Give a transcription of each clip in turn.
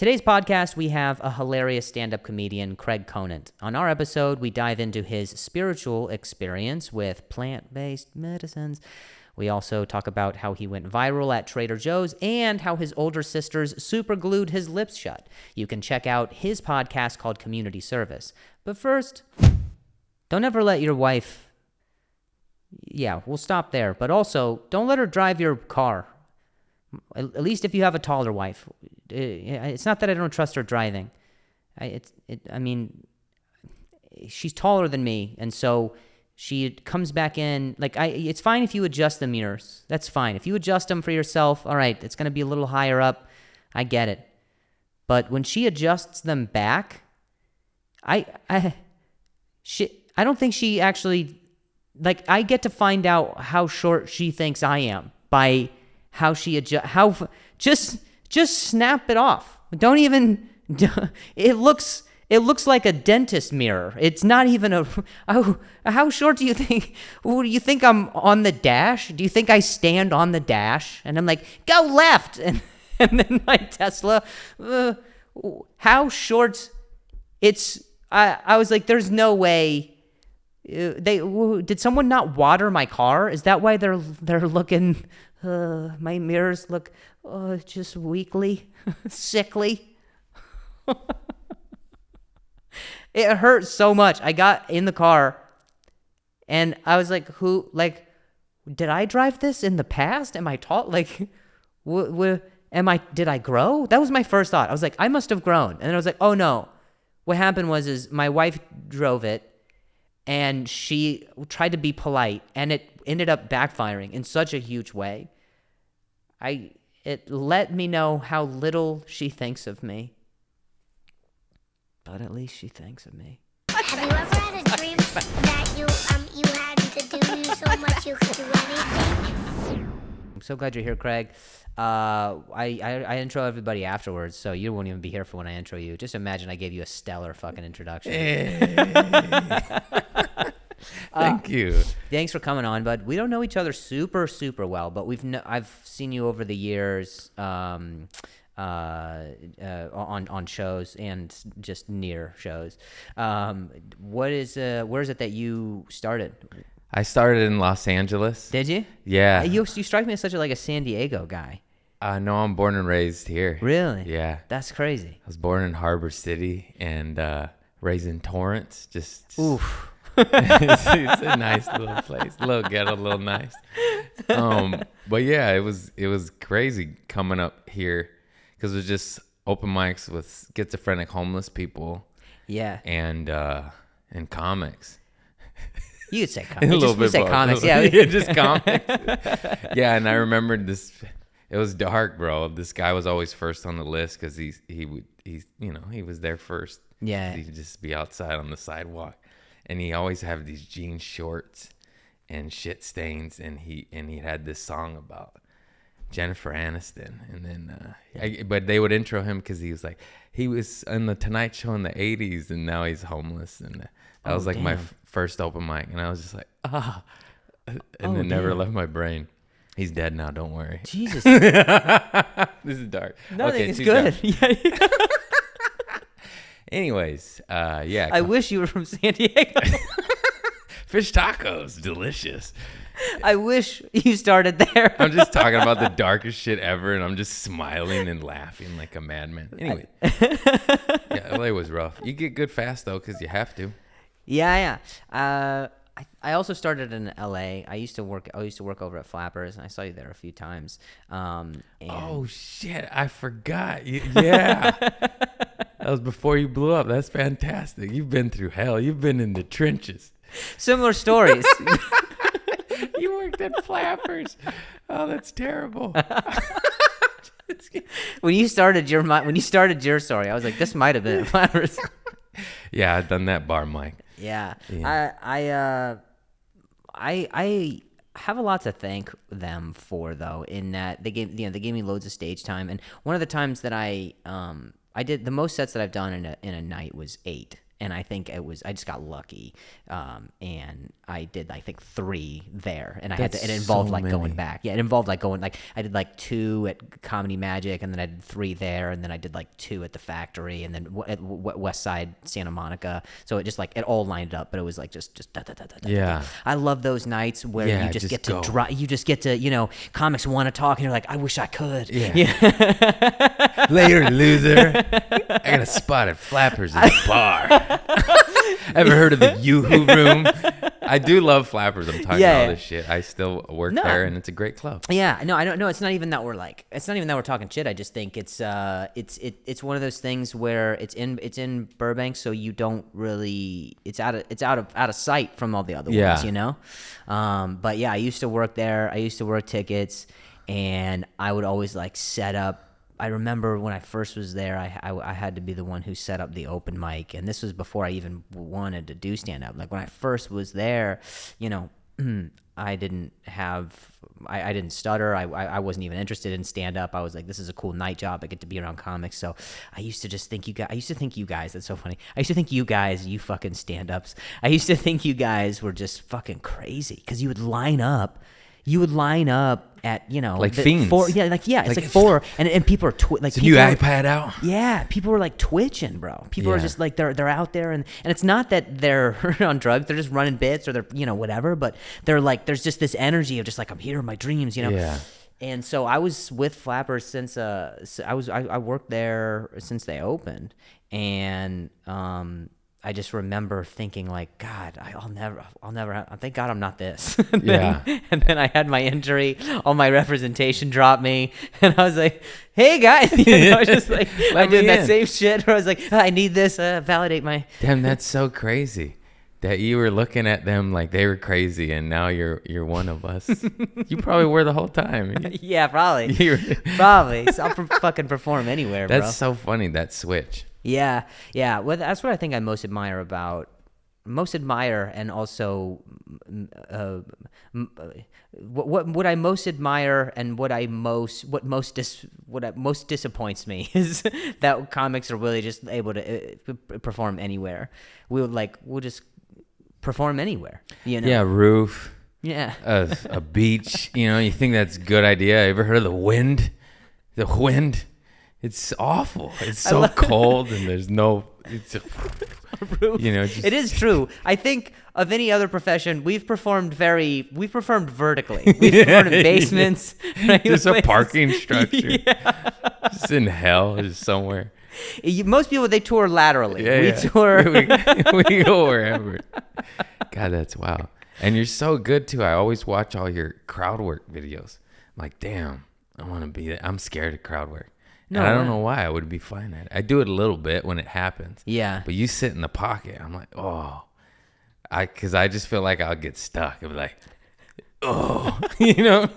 Today's podcast, we have a hilarious stand-up comedian, Craig Conant. On our episode, we dive into his spiritual experience with plant-based medicines. We also talk about how he went viral at Trader Joe's and how his older sisters superglued his lips shut. You can check out his podcast called Community Service. But first, don't ever let your wife... Yeah, we'll stop there. But also, don't let her drive your car. At least if you have a taller wife. It's not that I don't trust her driving. I mean, she's taller than me, and so she comes back in. Like, it's fine if you adjust the mirrors. That's fine. If you adjust them for yourself, all right, it's going to be a little higher up. I get it. But when she adjusts them back, I don't think she actually... Like, I get to find out how short she thinks I am by how she adjusts. Just snap it off. Don't even. It looks like a dentist mirror. It's not even a. How short do you think? Do you think I'm on the dash? Do you think I stand on the dash and I'm like, go left, and then my Tesla? How short? It's. I was like, there's no way. Did someone not water my car? Is that why they're looking? My mirrors look just weakly, sickly. It hurt so much. I got in the car, and I was like, "Who? Like, did I drive this in the past? Am I tall? Like, am I? Did I grow?" That was my first thought. I was like, "I must have grown," and then I was like, "Oh no." What happened was my wife drove it. And she tried to be polite, and it ended up backfiring in such a huge way. It let me know how little she thinks of me. But at least she thinks of me. Have you ever had a dream that you had to do you so much you could do anything? I'm so glad you're here, Craig. I intro everybody afterwards, so you won't even be here for when I intro you. Just imagine I gave you a stellar fucking introduction. Hey. Thank you. Thanks for coming on, bud. We don't know each other super, super well, but I've seen you over the years on shows and just near shows. Where is it that you started? I started in Los Angeles. Did you? Yeah. You strike me as such a San Diego guy. No, I'm born and raised here. Really? Yeah. That's crazy. I was born in Harbor City and raised in Torrance. Oof. It's a nice little place, a little ghetto, a little nice. But yeah, it was crazy coming up here because it was just open mics with schizophrenic homeless people. Yeah. And comics. You could say comics. A little bit say both. comics, yeah. Yeah, just comics. Yeah, and I remembered this. It was dark, bro. This guy was always first on the list because he was there first. Yeah. He'd just be outside on the sidewalk, and he always had these jean shorts and shit stains, and he had this song about Jennifer Aniston, and then but they would intro him because he was in the Tonight Show in the 80s, and now he's homeless, and that was like my first open mic, and I was just like, and it never left my brain. He's dead now, don't worry. Jesus. This is dark. Nothing is good. Yeah. Anyways, yeah. I wish you were from San Diego. Fish tacos, delicious. I wish you started there. I'm just talking about the darkest shit ever, and I'm just smiling and laughing like a madman. Anyway, yeah, LA was rough. You get good fast though, because you have to. Yeah. I also started in LA. I used to work over at Flappers, and I saw you there a few times. Oh shit, I forgot. Yeah. That was before you blew up. That's fantastic. You've been through hell. You've been in the trenches. Similar stories. You worked at Flappers. Oh, that's terrible. When you started your story, I was like, this might have been at Flappers. Yeah, I've done that bar mic. Yeah. I have a lot to thank them for, though, in that they gave me loads of stage time, and one of the times that I did the most sets that I've done in a night was 8, and I think I just got lucky, and I did I think 3 there, and it involved so like many. going back. Yeah, it involved like going like I did like 2 at Comedy Magic, and then I did 3 there, and then I did like 2 at the Factory, and then at West Side Santa Monica. So it just like it all lined up, but it was like just da, da, da, da, da, Yeah. da. I love those nights where Yeah, you just get to go. you just get to, you know, comics want to talk, and you're like, I wish I could. Yeah. Later, loser. I got a spot at Flappers in the bar. Ever heard of the Yoo-Hoo Room? I do love Flappers. I'm talking Yeah. all this shit. I still work No. there, and it's a great club. Yeah, no, I don't know. It's not even that we're talking shit. I just think it's one of those things where it's in Burbank, so you don't really, it's out of sight from all the other Yeah. ones, you know. But yeah, I used to work there. I used to work tickets, and I would always like set up. I remember when I first was there, I had to be the one who set up the open mic, and this was before I even wanted to do stand up. Like when I first was there, you know, I didn't stutter. I wasn't even interested in stand up. I was like, this is a cool night job. I get to be around comics. So I used to just think you guys, that's so funny. I used to think you guys, you fucking stand ups. I used to think you guys were just fucking crazy because you would line up at, you know, Like fiends. 4, it's like 4, and people are like, Is the new iPad out? yeah, people are like twitching, bro. People are Yeah. just like they're out there, and it's not that they're on drugs. They're just running bits or they're, you know, whatever. But they're like, there's just this energy of just like, I'm here in my dreams, you know. Yeah. And so I was with Flappers since I worked there since they opened, and I just remember thinking like, God, I'll never thank God I'm not this. And then I had my injury, all my representation dropped me, and I was like, hey guys, you know, just like I did that same shit where I was like, I need this, validate my. Damn, that's so crazy that you were looking at them like they were crazy, and now you're one of us. You probably were the whole time. Yeah, probably. So I'll fucking perform anywhere, bro. That's so funny, that switch. Yeah. Well, that's what I think I most admire, and also what I most admire, and what most disappoints me is that comics are really just able to perform anywhere. We'll just perform anywhere, you know. Yeah, roof. Yeah. A beach. You know, you think that's a good idea. Ever heard of the wind? The wind. It's awful. It's so cold, and there's no. It's you know. Just, it is true. I think of any other profession, we've performed vertically. We've performed in basements. There's a parking structure. Just in hell, just somewhere. Most people, they tour laterally. Yeah, we tour. we go wherever. God, that's wow. And you're so good too. I always watch all your crowd work videos. I'm like, damn, I want to be that. I'm scared of crowd work. No, and I don't know why. I would be fine at it. I do it a little bit when it happens. Yeah. But you sit in the pocket. I'm like, oh, because I just feel like I'll get stuck. I'll be like, oh, you know.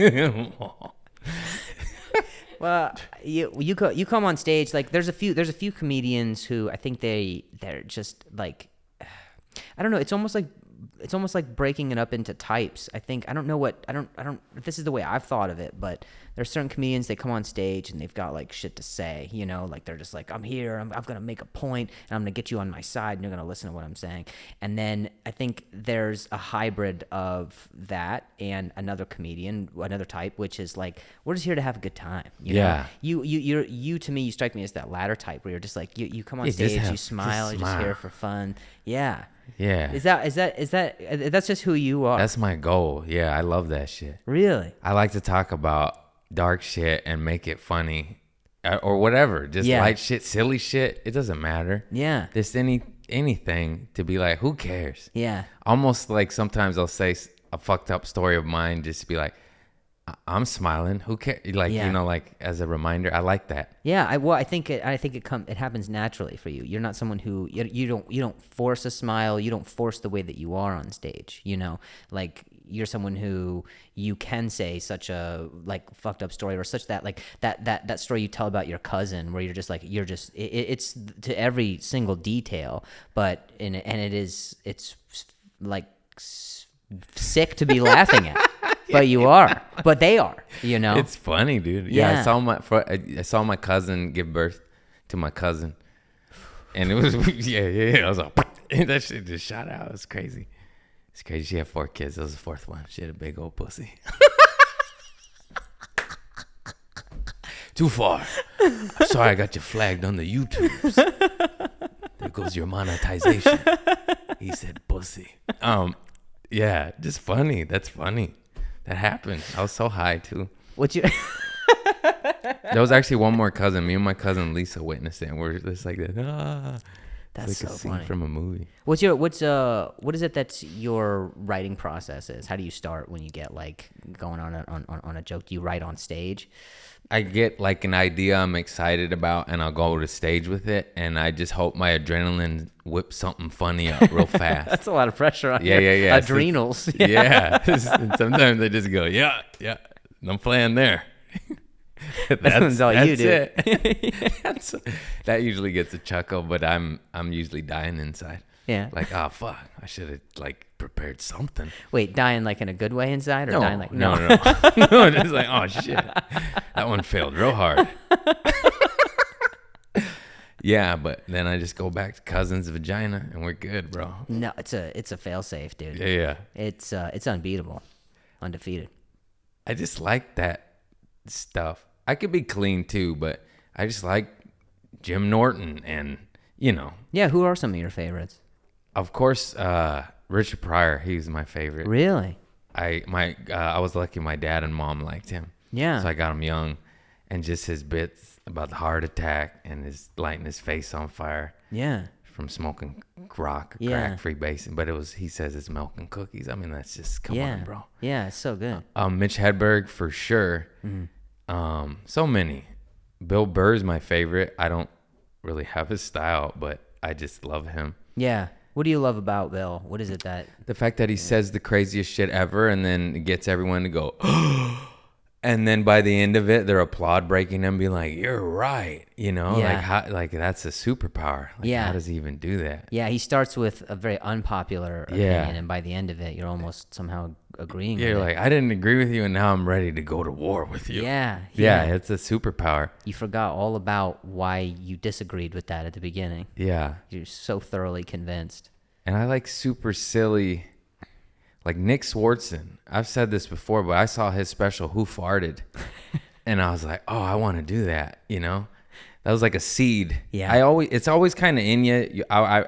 Well, you come on stage, like there's a few comedians who I think they're just like, I don't know. It's almost like breaking it up into types. I think I don't know. This is the way I've thought of it, but there's certain comedians, they come on stage and they've got like shit to say, you know, like they're just like, I'm here, I'm gonna make a point, and I'm gonna get you on my side, and you're gonna listen to what I'm saying. And then I think there's a hybrid of that and another type, which is like, we're just here to have a good time. You know? You to me, you strike me as that latter type where you're just like, you come on stage, you smile, you're just here for fun. Yeah. Yeah. That's just who you are. That's my goal. Yeah, I love that shit. Really? I like to talk about dark shit and make it funny, or whatever. Just light shit, silly shit. It doesn't matter. Yeah. Just anything to be like, who cares? Yeah. Almost like sometimes I'll say a fucked up story of mine just to be like, I'm smiling. Who cares? Like, you know, like as a reminder. I like that. Yeah. I think it happens naturally for you. You're not someone who you don't force a smile. You don't force the way that you are on stage. You know, like you're someone who you can say such a like fucked up story, or such that like that story you tell about your cousin where you're just like, it's to every single detail, but it's like sick to be laughing at. But you are. But they are, you know. It's funny, dude. Yeah. I saw my cousin give birth to my cousin. And it was I was like, That shit just shot out. It's crazy. It's crazy. She had 4 kids. That was the 4th one. She had a big old pussy. Too far. I'm sorry I got you flagged on the YouTubes. There goes your monetization. He said pussy. Yeah, just funny. That's funny. That happened. I was so high too. What's your There was actually one more cousin. Me and my cousin Lisa witnessed it, and we're just like that. That's it's like so a scene funny. from a movie. what is it that's your writing process is? How do you start when you get like going on a joke? Do you write on stage? I get like an idea I'm excited about, and I'll go to stage with it, and I just hope my adrenaline whips something funny up real fast. That's a lot of pressure on Yeah, your yeah, yeah. adrenals. Yeah. And sometimes I just go, yeah, I'm playing there. That's all you do. It. That usually gets a chuckle, but I'm usually dying inside. Yeah. Like, oh fuck, I should have like prepared something. Wait, dying like in a good way inside, or dying like no. No, just like, oh shit, that one failed real hard. Yeah, but then I just go back to cousin's vagina and we're good, bro. No, it's a fail safe, dude. Yeah. It's unbeatable, undefeated. I just like that stuff. I could be clean too, but I just like Jim Norton and, Yeah, who are some of your favorites? of course, Richard Pryor. He's my favorite. Really? I was lucky my dad and mom liked him. Yeah. So I got him young, and just his bits about the heart attack and his lighting his face on fire Yeah. from smoking crack free basing. But he says it's milk and cookies. I mean, that's just, come Yeah. on, bro. Yeah, it's so good. Mitch Hedberg for sure. So many. Bill Burr's my favorite. I don't really have his style, but I just love him. Yeah. What do you love about Bill? What is it that? The fact that he says the craziest shit ever, and then it gets everyone to go, and then by the end of it, they're applaud breaking him, being like, "You're right," Yeah. like that's a superpower. Like, Yeah. how does he even do that? Yeah, he starts with a very unpopular opinion, and by the end of it, you're almost somehow agreeing Yeah, you're with like, I didn't agree with you, and now I'm ready to go to war with it. you. Yeah. Yeah, it's a superpower. You forgot all about why you disagreed with that at the beginning. Yeah. You're so thoroughly convinced. And I like super silly, like Nick Swartzen. I've said this before, but I saw his special, Who Farted? And I was like, oh, I want to do that, That was like a seed. Yeah. It's always kind of in you. I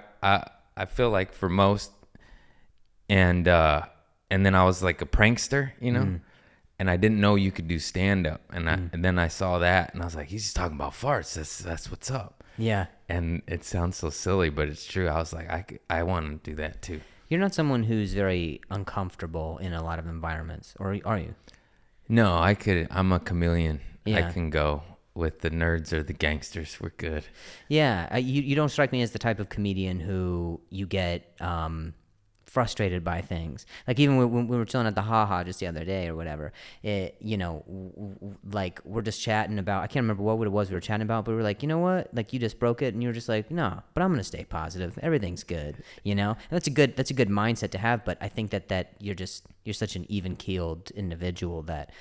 feel like for most. And then I was like a prankster, and I didn't know you could do stand up. And then I saw that, and I was like, he's just talking about farts. That's what's up. Yeah. And it sounds so silly, but it's true. I was like, I want to do that too. You're not someone who's very uncomfortable in a lot of environments, or are you? No, I'm a chameleon. Yeah. I can go with the nerds or the gangsters. We're good. Yeah, you don't strike me as the type of comedian who you get frustrated by things. Like even when we were chilling at the Ha just the other day or whatever, like we're just chatting about, I can't remember what it was we were chatting about, but we were like, you know what? Like you just broke it, and you were just like, no, but I'm gonna stay positive. Everything's good, And that's a good mindset to have. But I think that you're such an even keeled individual that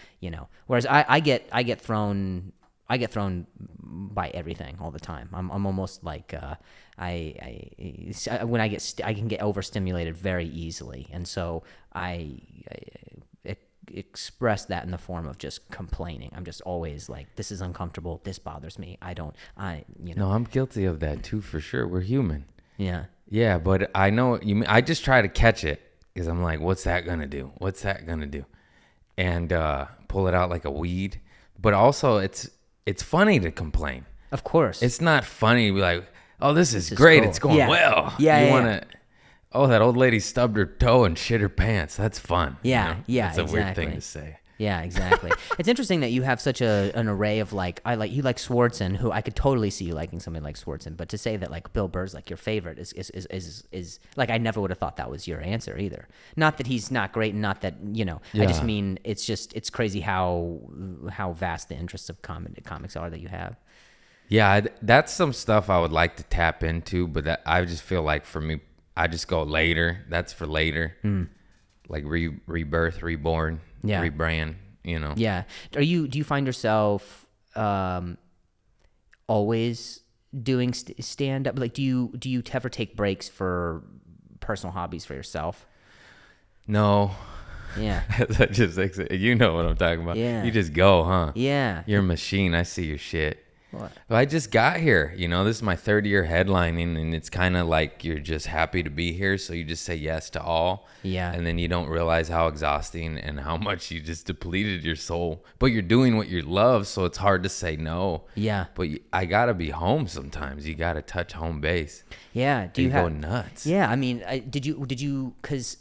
Whereas I get thrown by everything all the time. I'm almost like I can get overstimulated very easily, and so I express that in the form of just complaining. I'm just always like, this is uncomfortable. This bothers me. No, I'm guilty of that too, for sure. We're human. Yeah. Yeah, but I know what you mean. I just try to catch it because I'm like, what's that gonna do? What's that gonna do? And pull it out like a weed. But also, it's funny to complain. Of course. It's not funny to be like, oh, this is great. cool. It's going Yeah. well. Yeah, You yeah, want to, oh, that old lady stubbed her toe and shit her pants. That's fun. Yeah, yeah, It's a weird thing exactly. to say. Yeah, exactly. It's interesting that you have such an array of you like Swartzen, who I could totally see you liking somebody like Swartzen, but to say that like Bill Burr's like your favorite is like, I never would have thought that was your answer either. Not that he's not great, and not that I just Yeah. mean it's crazy how vast the interests of comics are that you have. Yeah, that's some stuff I would like to tap into, but that I just feel like for me, I just go later. That's for later. Like rebirth, reborn, Yeah. rebrand, Yeah. Do you find yourself always doing stand up? Like, do you ever take breaks for personal hobbies for yourself? No. Yeah. I just, you know what I'm talking about. Yeah. You just go, huh? Yeah. You're a machine. I see your shit. What? Well, I just got here. This is my third year headlining, and it's kind of like you're just happy to be here, so you just say yes to all. Yeah. And then you don't realize how exhausting and how much you just depleted your soul. But you're doing what you love, so it's hard to say no. Yeah. But I gotta be home sometimes. You gotta touch home base. Yeah. Do you go nuts? Yeah. I mean, did you? Because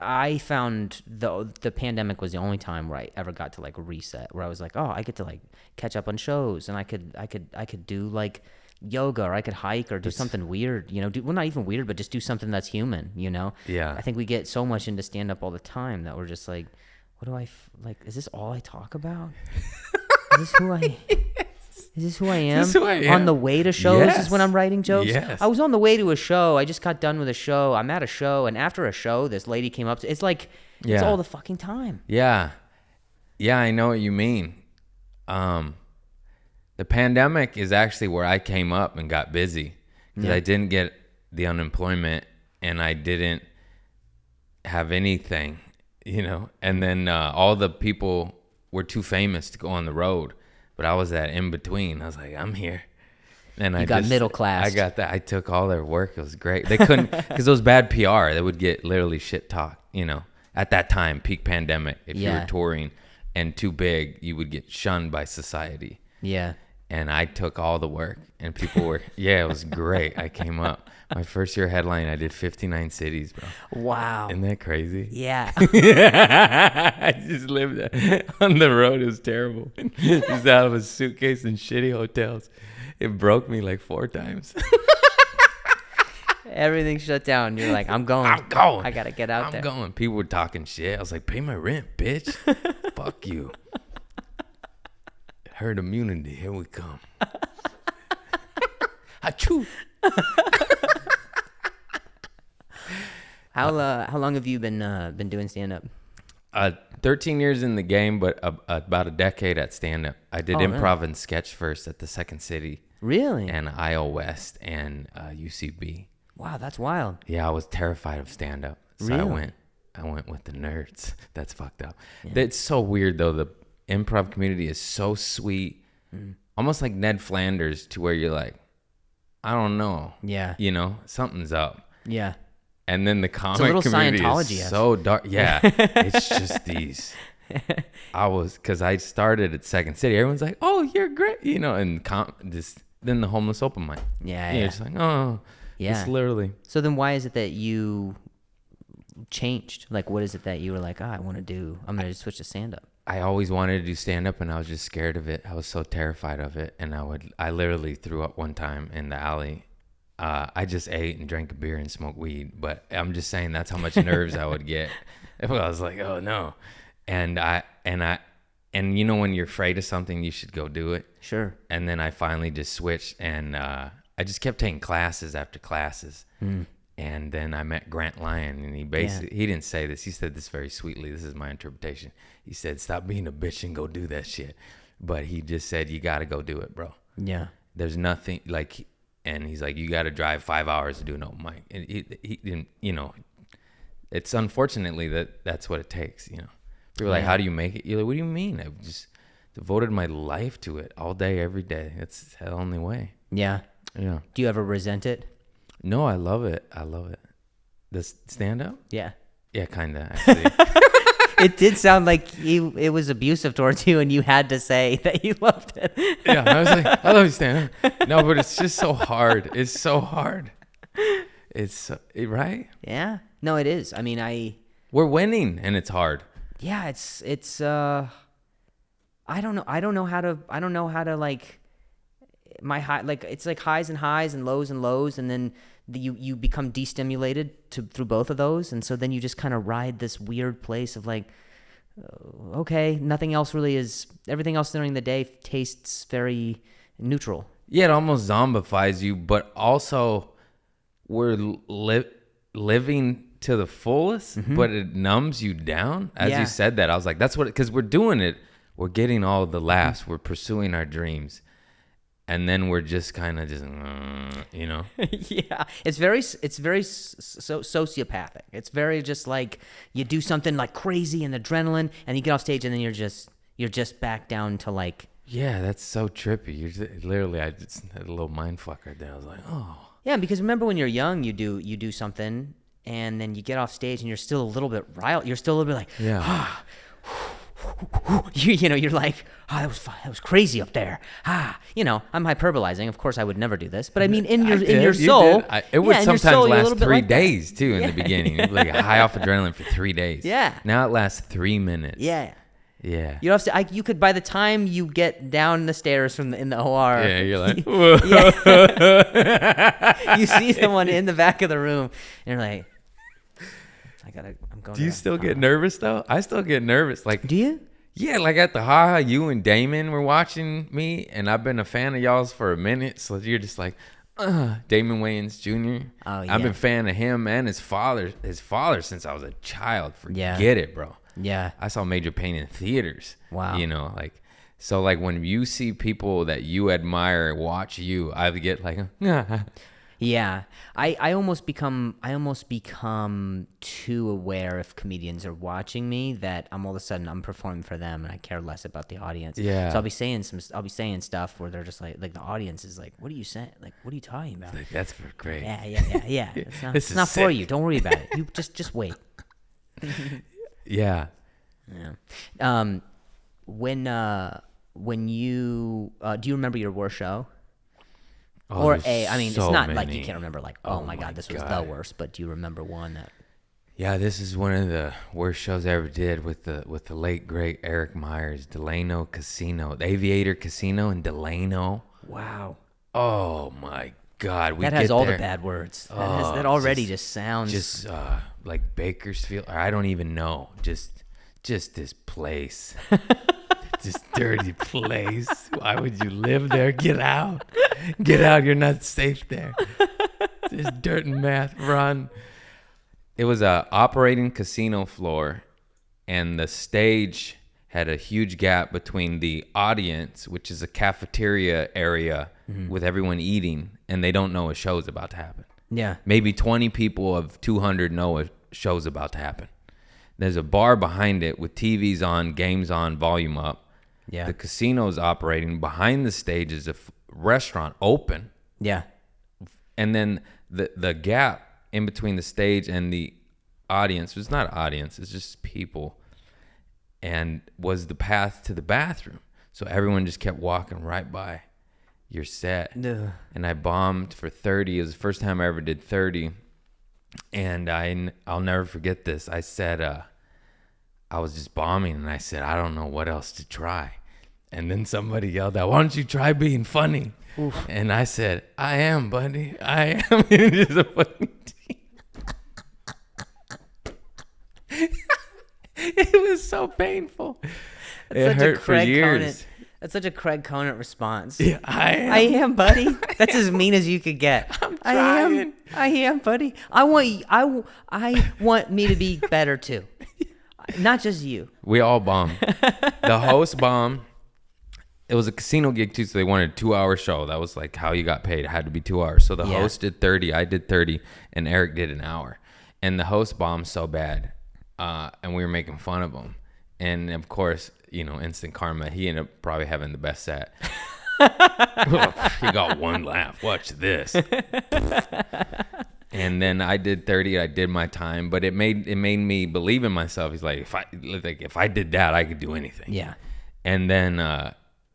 I found the pandemic was the only time where I ever got to like reset, where I was like, oh, I get to like catch up on shows, and I could do like yoga, or I could hike, or do something weird, well, not even weird, but just do something that's human, Yeah. I think we get so much into stand up all the time that we're just like, what do I like? Is this all I talk about? Is this who I? Is this who I am? Is this who I am? On the way to shows Yes. is when I'm writing jokes. Yes. I was on the way to a show. I just got done with a show. I'm at a show, and after a show, this lady came up. It's like, it's Yeah. all the fucking time. Yeah. Yeah, I know what you mean. The pandemic is actually where I came up and got busy, because I didn't get the unemployment, and I didn't have anything, and then all the people were too famous to go on the road, but I was that in between. I was like, I'm here. And I got middle class. I got that. I took all their work. It was great. They couldn't, because it was bad PR. They would get literally shit talk, at that time, peak pandemic. If you were touring and too big, you would get shunned by society. Yeah. And I took all the work, and people were, it was great. I came up. My first year headline, I did 59 cities, bro. Wow. Isn't that crazy? Yeah. I just lived on the road. It was terrible. Just out of a suitcase in shitty hotels. It broke me like 4 times. Everything shut down. You're like, I'm going. I'm going. I got to get out there. I'm going. People were talking shit. I was like, pay my rent, bitch. Fuck you. Herd immunity. Here we come. Achoo. How long have you been doing stand up? 13 years in the game, but about a decade at stand up. I did improv and sketch first at the Second City. Really? And IO West and UCB. Wow, that's wild. Yeah, I was terrified of stand up. So Really? I went with the nerds. That's fucked up. Yeah. It's so weird though. The improv community is so sweet. Almost like Ned Flanders, to where you're like, I don't know. Yeah. Something's up. Yeah. And then the comic little community Scientology-esque. is so dark. Yeah. It's just these. Because I started at Second City. Everyone's like, oh, you're great. And then the homeless open mic. Yeah. You're just like, oh. Yeah. It's literally. So then why is it that you changed? Like, what is it that you were like, I want to do? I'm going to switch to stand up. I always wanted to do stand up, and I was just scared of it. I was so terrified of it. And I literally threw up one time in the alley. I just ate and drank a beer and smoked weed, but I'm just saying that's how much nerves I would get. If I was like, oh no. And when you're afraid of something, you should go do it. Sure. And then I finally just switched, and I just kept taking classes after classes. And then I met Grant Lyon, and he didn't say this. He said this very sweetly. This is my interpretation. He said, stop being a bitch and go do that shit. But he just said, you got to go do it, bro. Yeah. There's nothing like, and he's like, you got to drive 5 hours to do an open mic. And he didn't, it's unfortunately that's what it takes, People are like, how do you make it? You're like, what do you mean? I just devoted my life to it all day, every day. It's the only way. Yeah. Yeah. Do you ever resent it? No, I love it. I love it. The stand up? Yeah. Yeah, kind of, actually. It did sound like it was abusive towards you, and you had to say that you loved it. Yeah, I was like, I love you stand up. No, but it's just so hard. It's so hard. Right? Yeah. No, it is. I mean, we're winning, and it's hard. Yeah, it's I don't know how to like my high, like it's like highs and highs and lows, and then you become destimulated through both of those, and so then you just kind of ride this weird place of like, okay, everything else during the day tastes very neutral. Yeah, it almost zombifies you, but also we're living to the fullest, but it numbs you down. As you said that, I was like, that's what, because we're doing it. We're getting all the laughs. We're pursuing our dreams. and then we're just kind of just, you know. Yeah, it's very sociopathic. It's very just like you do something like crazy and adrenaline, and you get off stage, and then you're just back down to like. Yeah, that's so trippy. You're just, literally, I just had a little mind fuck right there. I was like, oh. Yeah, because remember when you're young, you do something, and then you get off stage, and you're still a little bit riled. You're still a little bit like, yeah. You know, you're like, that was crazy up there. You know, I'm hyperbolizing. Of course, I would never do this, but I mean, in your soul, it would sometimes soul, last 3 like days too. In the beginning, like high off adrenaline for 3 days. Yeah. Now it lasts 3 minutes. Yeah. Yeah. You don't have to. You could, by the time you get down the stairs in the OR. Yeah, you're like, you see someone in the back of the room, and you're like, I'm going. Do you still get nervous though? I still get nervous. Like, do you? Yeah, like at the haha, you and Damon were watching me, and I've been a fan of y'all's for a minute. So you're just like, Damon Wayans Jr. Oh yeah. I've been a fan of him and his father since I was a child. Forget it, bro. Yeah. I saw Major Pain in theaters. Wow. You know, like, so like when you see people that you admire watch you, I get like, yeah. I almost become too aware if comedians are watching me that all of a sudden I'm performing for them and I care less about the audience. Yeah. So I'll be saying stuff where they're just like the audience is like, what are you saying? Like, what are you talking about? like, that's for great. Yeah. It's not for you. Don't worry about it. You just wait. Yeah. Yeah. When you do you remember your worst show? Oh, Or I mean, so it's not many. like you can't remember like, oh my God, this was the worst, but do you remember one that? Yeah, this is one of the worst shows I ever did with the late great Eric Myers, Delano Casino, the Aviator Casino in Delano. Wow. Oh my God, that has all the bad words. That already just sounds just like Bakersfield. Or I don't even know. Just this place, this dirty place. Why would you live there? Get out. You're not safe there. This dirt and meth. Run. It was a operating casino floor, and the stage had a huge gap between the audience, which is a cafeteria area with everyone eating, and they don't know a show's about to happen. Yeah. Maybe 20 people of 200 know a show's about to happen. There's a bar behind it with TVs on, games on, volume up. Yeah. The casino's operating. Behind the stage is a restaurant open. Yeah. And then the gap in between the stage and the audience was not audience, it's just people, and was the path to the bathroom. So everyone just kept walking right by your set. Ugh. And I bombed for 30. It was the first time I ever did 30. And I'll never forget this. I said, I was just bombing, and I said, I don't know what else to try. And then somebody yelled out, why don't you try being funny? Oof. And I said, I am, buddy. I am. It is a funny It was so painful. It hurt for years. That's such a Craig Conant response. Yeah, I am, buddy. That's as mean as you could get. I'm trying. I am, buddy. I want me to be better too. Not just you. We all bombed. The host bombed. It was a casino gig too, so they wanted a 2-hour show. That was like how you got paid. It had to be 2 hours. So the host did 30, I did 30, and Eric did an hour. And the host bombed so bad, and we were making fun of him. And of course, you know, instant karma. He ended up probably having the best set. He got one laugh. Watch this. And then I did 30. I did my time, but it made me believe in myself. He's like, if I did that, I could do anything. Yeah. And then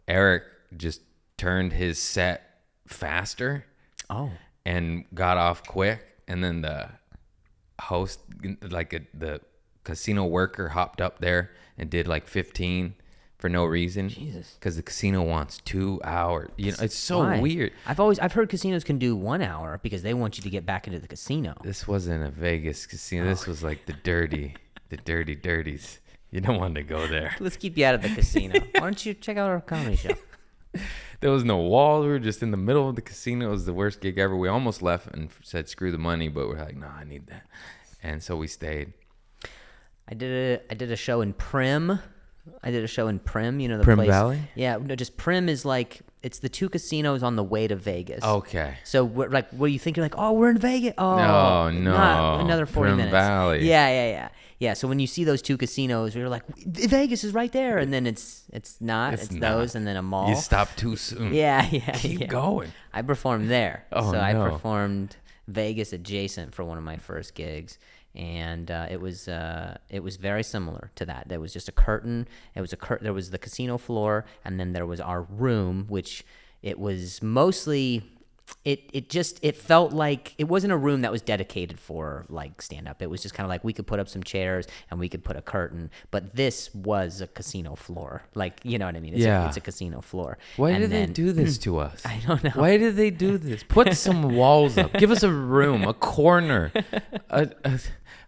Eric just turned his set faster. Oh. And got off quick. And then the host, the casino worker, hopped up there and did like 15 for no reason. Jesus. Because the casino wants 2 hours. You know, it's so weird. I've heard casinos can do 1 hour because they want you to get back into the casino. This wasn't a Vegas casino. This was like the dirty dirties. You don't want to go there. Let's keep you out of the casino. Why don't you check out our comedy show? There was no wall. We were just in the middle of the casino. It was the worst gig ever. We almost left and said, screw the money, but we're like, no, I need that. And so we stayed. I did a show in Prim. You know, the Prim place. Valley? Yeah, no, just Prim is like it's the two casinos on the way to Vegas. Okay. So we're like, where you think you're like, oh, we're in Vegas. Oh, No, not another 40 Prim minutes. Valley. Yeah. So when you see those two casinos, you're like, Vegas is right there, and then it's not. It's those, and then a mall. You stop too soon. Yeah. Keep going. I performed there. Oh, so I no. performed Vegas adjacent for one of my first gigs. And it was very similar to that. There was just a curtain. There was the casino floor, and then there was our room, which it was mostly. It felt like it wasn't a room that was dedicated for like stand up. It was just kind of like we could put up some chairs and we could put a curtain, but this was a casino floor. Like, you know what I mean? It's a casino floor. Why did they do this to us? I don't know. Why did they do this? Put some walls up. Give us a room, a corner,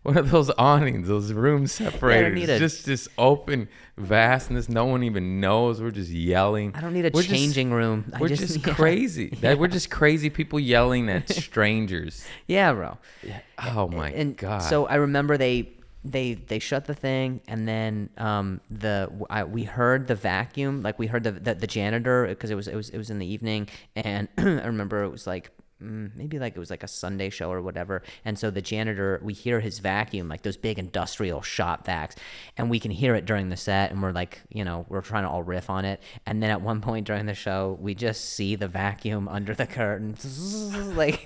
one of those awnings, those room separators. Just this open vastness. No one even knows. We're just yelling. I don't need a changing room. We're just crazy. We're just crazy people yelling at strangers. Yeah, bro. Yeah. Oh my God. So I remember they shut the thing, and then we heard the vacuum, like we heard the janitor, because it was in the evening, and I remember it was like maybe like it was like a Sunday show or whatever, and so the janitor, we hear his vacuum, like those big industrial shop vacs, and we can hear it during the set, and we're like, we're trying to all riff on it, and then at one point during the show we just see the vacuum under the curtain. Like,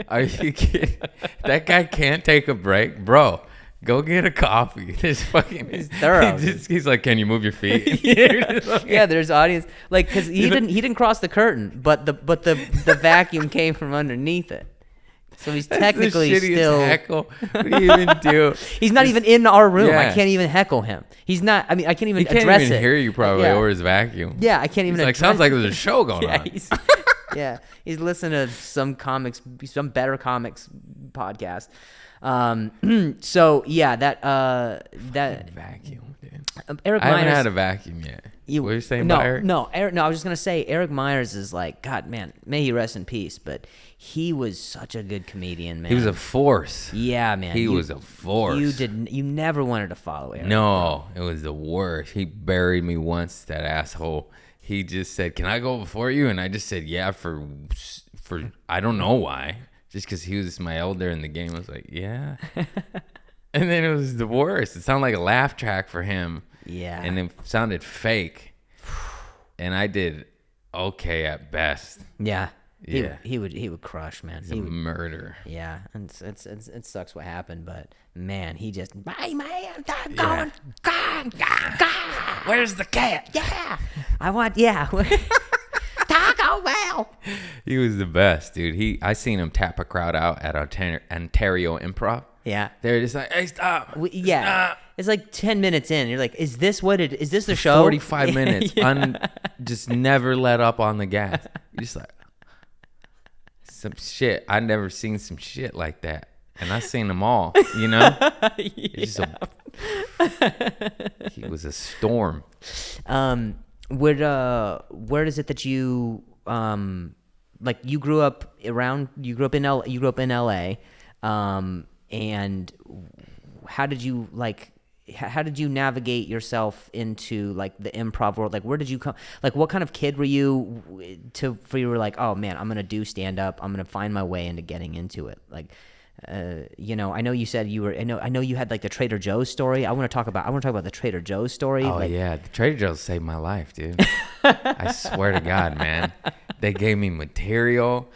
are you kidding? That guy can't take a break, bro. Go get a coffee. He's thorough. He's like, can you move your feet? Yeah, there's audience, like, because he didn't cross the curtain, but the vacuum came from underneath it. So he's technically the still. Heckle. What do you even do? He's not even in our room. Yeah. I can't even heckle him. He's not. I mean, I can't even He can't address even it. hear you probably over his vacuum. Yeah, I can't even. He's like, sounds like there's a show going yeah, on. He's listening to some better comics podcast. So yeah, that Vacuum, dude. Eric I Myers. haven't had a vacuum yet. What are you saying about Eric? No, I was just gonna say Eric Myers is like, God, man, may he rest in peace. But he was such a good comedian, man. He was a force. Yeah, man. He was a force. You never wanted to follow Eric. No, it was the worst. He buried me once, that asshole. He just said, "Can I go before you?" And I just said, "Yeah," for I don't know why. Just because he was my elder in the game. I was like, yeah. And then it was the worst. It sounded like a laugh track for him. Yeah. And it sounded fake. And I did okay at best. Yeah. Yeah. He would crush, man. He's a murderer. Yeah. And it sucks what happened, but man, he just, hey man, I'm Yeah. going. Where's the cat? Yeah. Taco Bell. He was the best, dude. I seen him tap a crowd out at Ontario Improv. Yeah. They're just like, hey, stop. Stop. It's like 10 minutes in. You're like, is this the show? 45 minutes. Just never let up on the gas. You're just like, some shit. I never seen some shit like that. And I seen them all, you know? He was a storm. Where is it that you like you grew up in LA, and how did you navigate yourself into like the improv world? Like, where did you come? Like, what kind of kid were you you were like, oh man, I'm gonna do stand up. I'm gonna find my way into getting into it. Like, I know you said you were. I know you had like the Trader Joe's story. I want to talk about the Trader Joe's story. Oh yeah, the Trader Joe's saved my life, dude. I swear to God, man. They gave me material.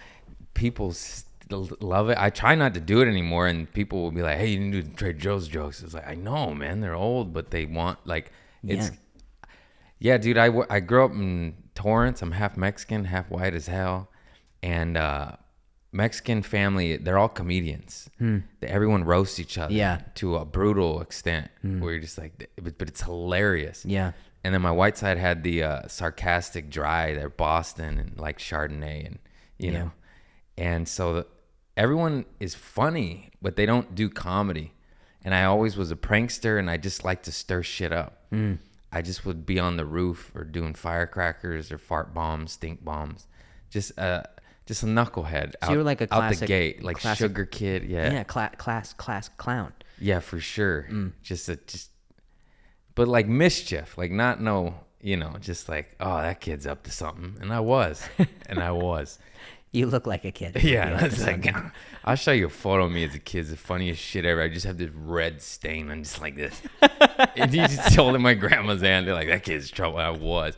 People love it. I try not to do it anymore, and people will be like, "Hey, you didn't do the Trader Joe's jokes." It's like, I know, man. They're old, but they want like it's. Yeah, dude. I grew up in Torrance. I'm half Mexican, half white as hell, and Mexican family, they're all comedians. Everyone roasts each other to a brutal extent where you're just like, but it's hilarious. Yeah. And then my white side had the sarcastic dry, they're Boston and like Chardonnay and, you know. And so everyone is funny, but they don't do comedy. And I always was a prankster, and I just like to stir shit up. I just would be on the roof or doing firecrackers or fart bombs, stink bombs. Just a knucklehead. So you were like a classic, out the gate, like sugar kid. Yeah. Class clown. Yeah, for sure. But like mischief, like not no just like, oh, that kid's up to something. And I was. You look like a kid. Yeah. That's like, I'll show you a photo of me as a kid. It's the funniest shit ever. I just have this red stain. I'm just like this. And you just holding my grandma's hand. They're like, that kid's trouble. I was.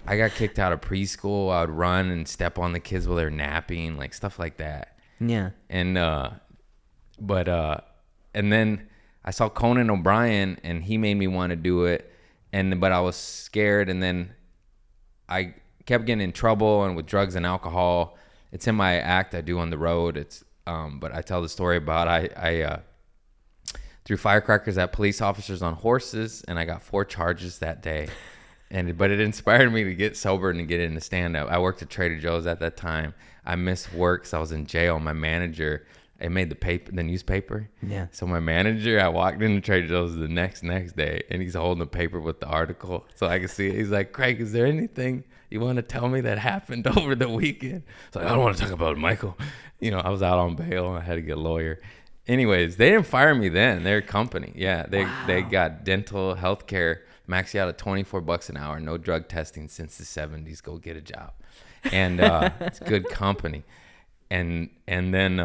I got kicked out of preschool. I would run and step on the kids while they're napping, like stuff like that. Yeah. And, and then I saw Conan O'Brien and he made me want to do it. But I was scared. And then I kept getting in trouble and with drugs and alcohol. It's in my act I do on the road. But I tell the story about I threw firecrackers at police officers on horses, and I got 4 charges that day. But it inspired me to get sober and to get into stand-up. I worked at Trader Joe's at that time. I missed work, so I was in jail. My manager, I made the newspaper. Yeah. So my manager, I walked into Trader Joe's the next day, and he's holding the paper with the article, so I could see it. He's like, Craig, is there anything you want to tell me that happened over the weekend? So I don't want to talk about it, Michael. I was out on bail. I had to get a lawyer. Anyways, they didn't fire me then. They're a company. Yeah, they got dental health care. Max you out at $24 an hour. No drug testing since the 70s. Go get a job. And it's good company. And then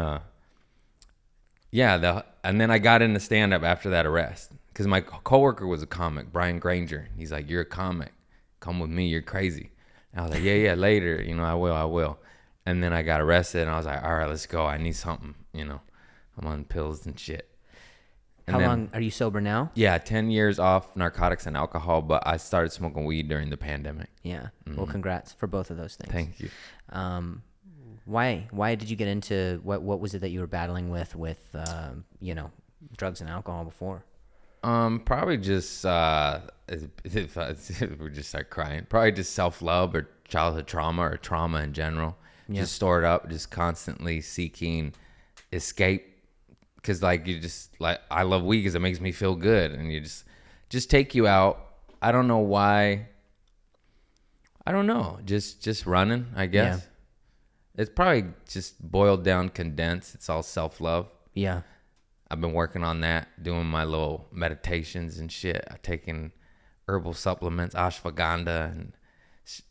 and then I got into stand-up after that arrest because my coworker was a comic, Brian Granger. He's like, you're a comic. Come with me. You're crazy. And I was like, yeah, later. I will. And then I got arrested, and I was like, all right, let's go. I need something. I'm on pills and shit. And How long are you sober now? Yeah, 10 years off narcotics and alcohol, but I started smoking weed during the pandemic. Yeah. Well, congrats for both of those things. Thank you. Why did you get into what was it that you were battling with drugs and alcohol before? Probably just if we just start crying, probably just self-love or childhood trauma or trauma in general. Yeah. Just stored up, just constantly seeking escape. Because I love weed because it makes me feel good, and you just take you out. I don't know why. I don't know. Just running, I guess. Yeah. It's probably just boiled down, condensed. It's all self-love. Yeah. I've been working on that, doing my little meditations and shit. I've taken herbal supplements, ashwagandha,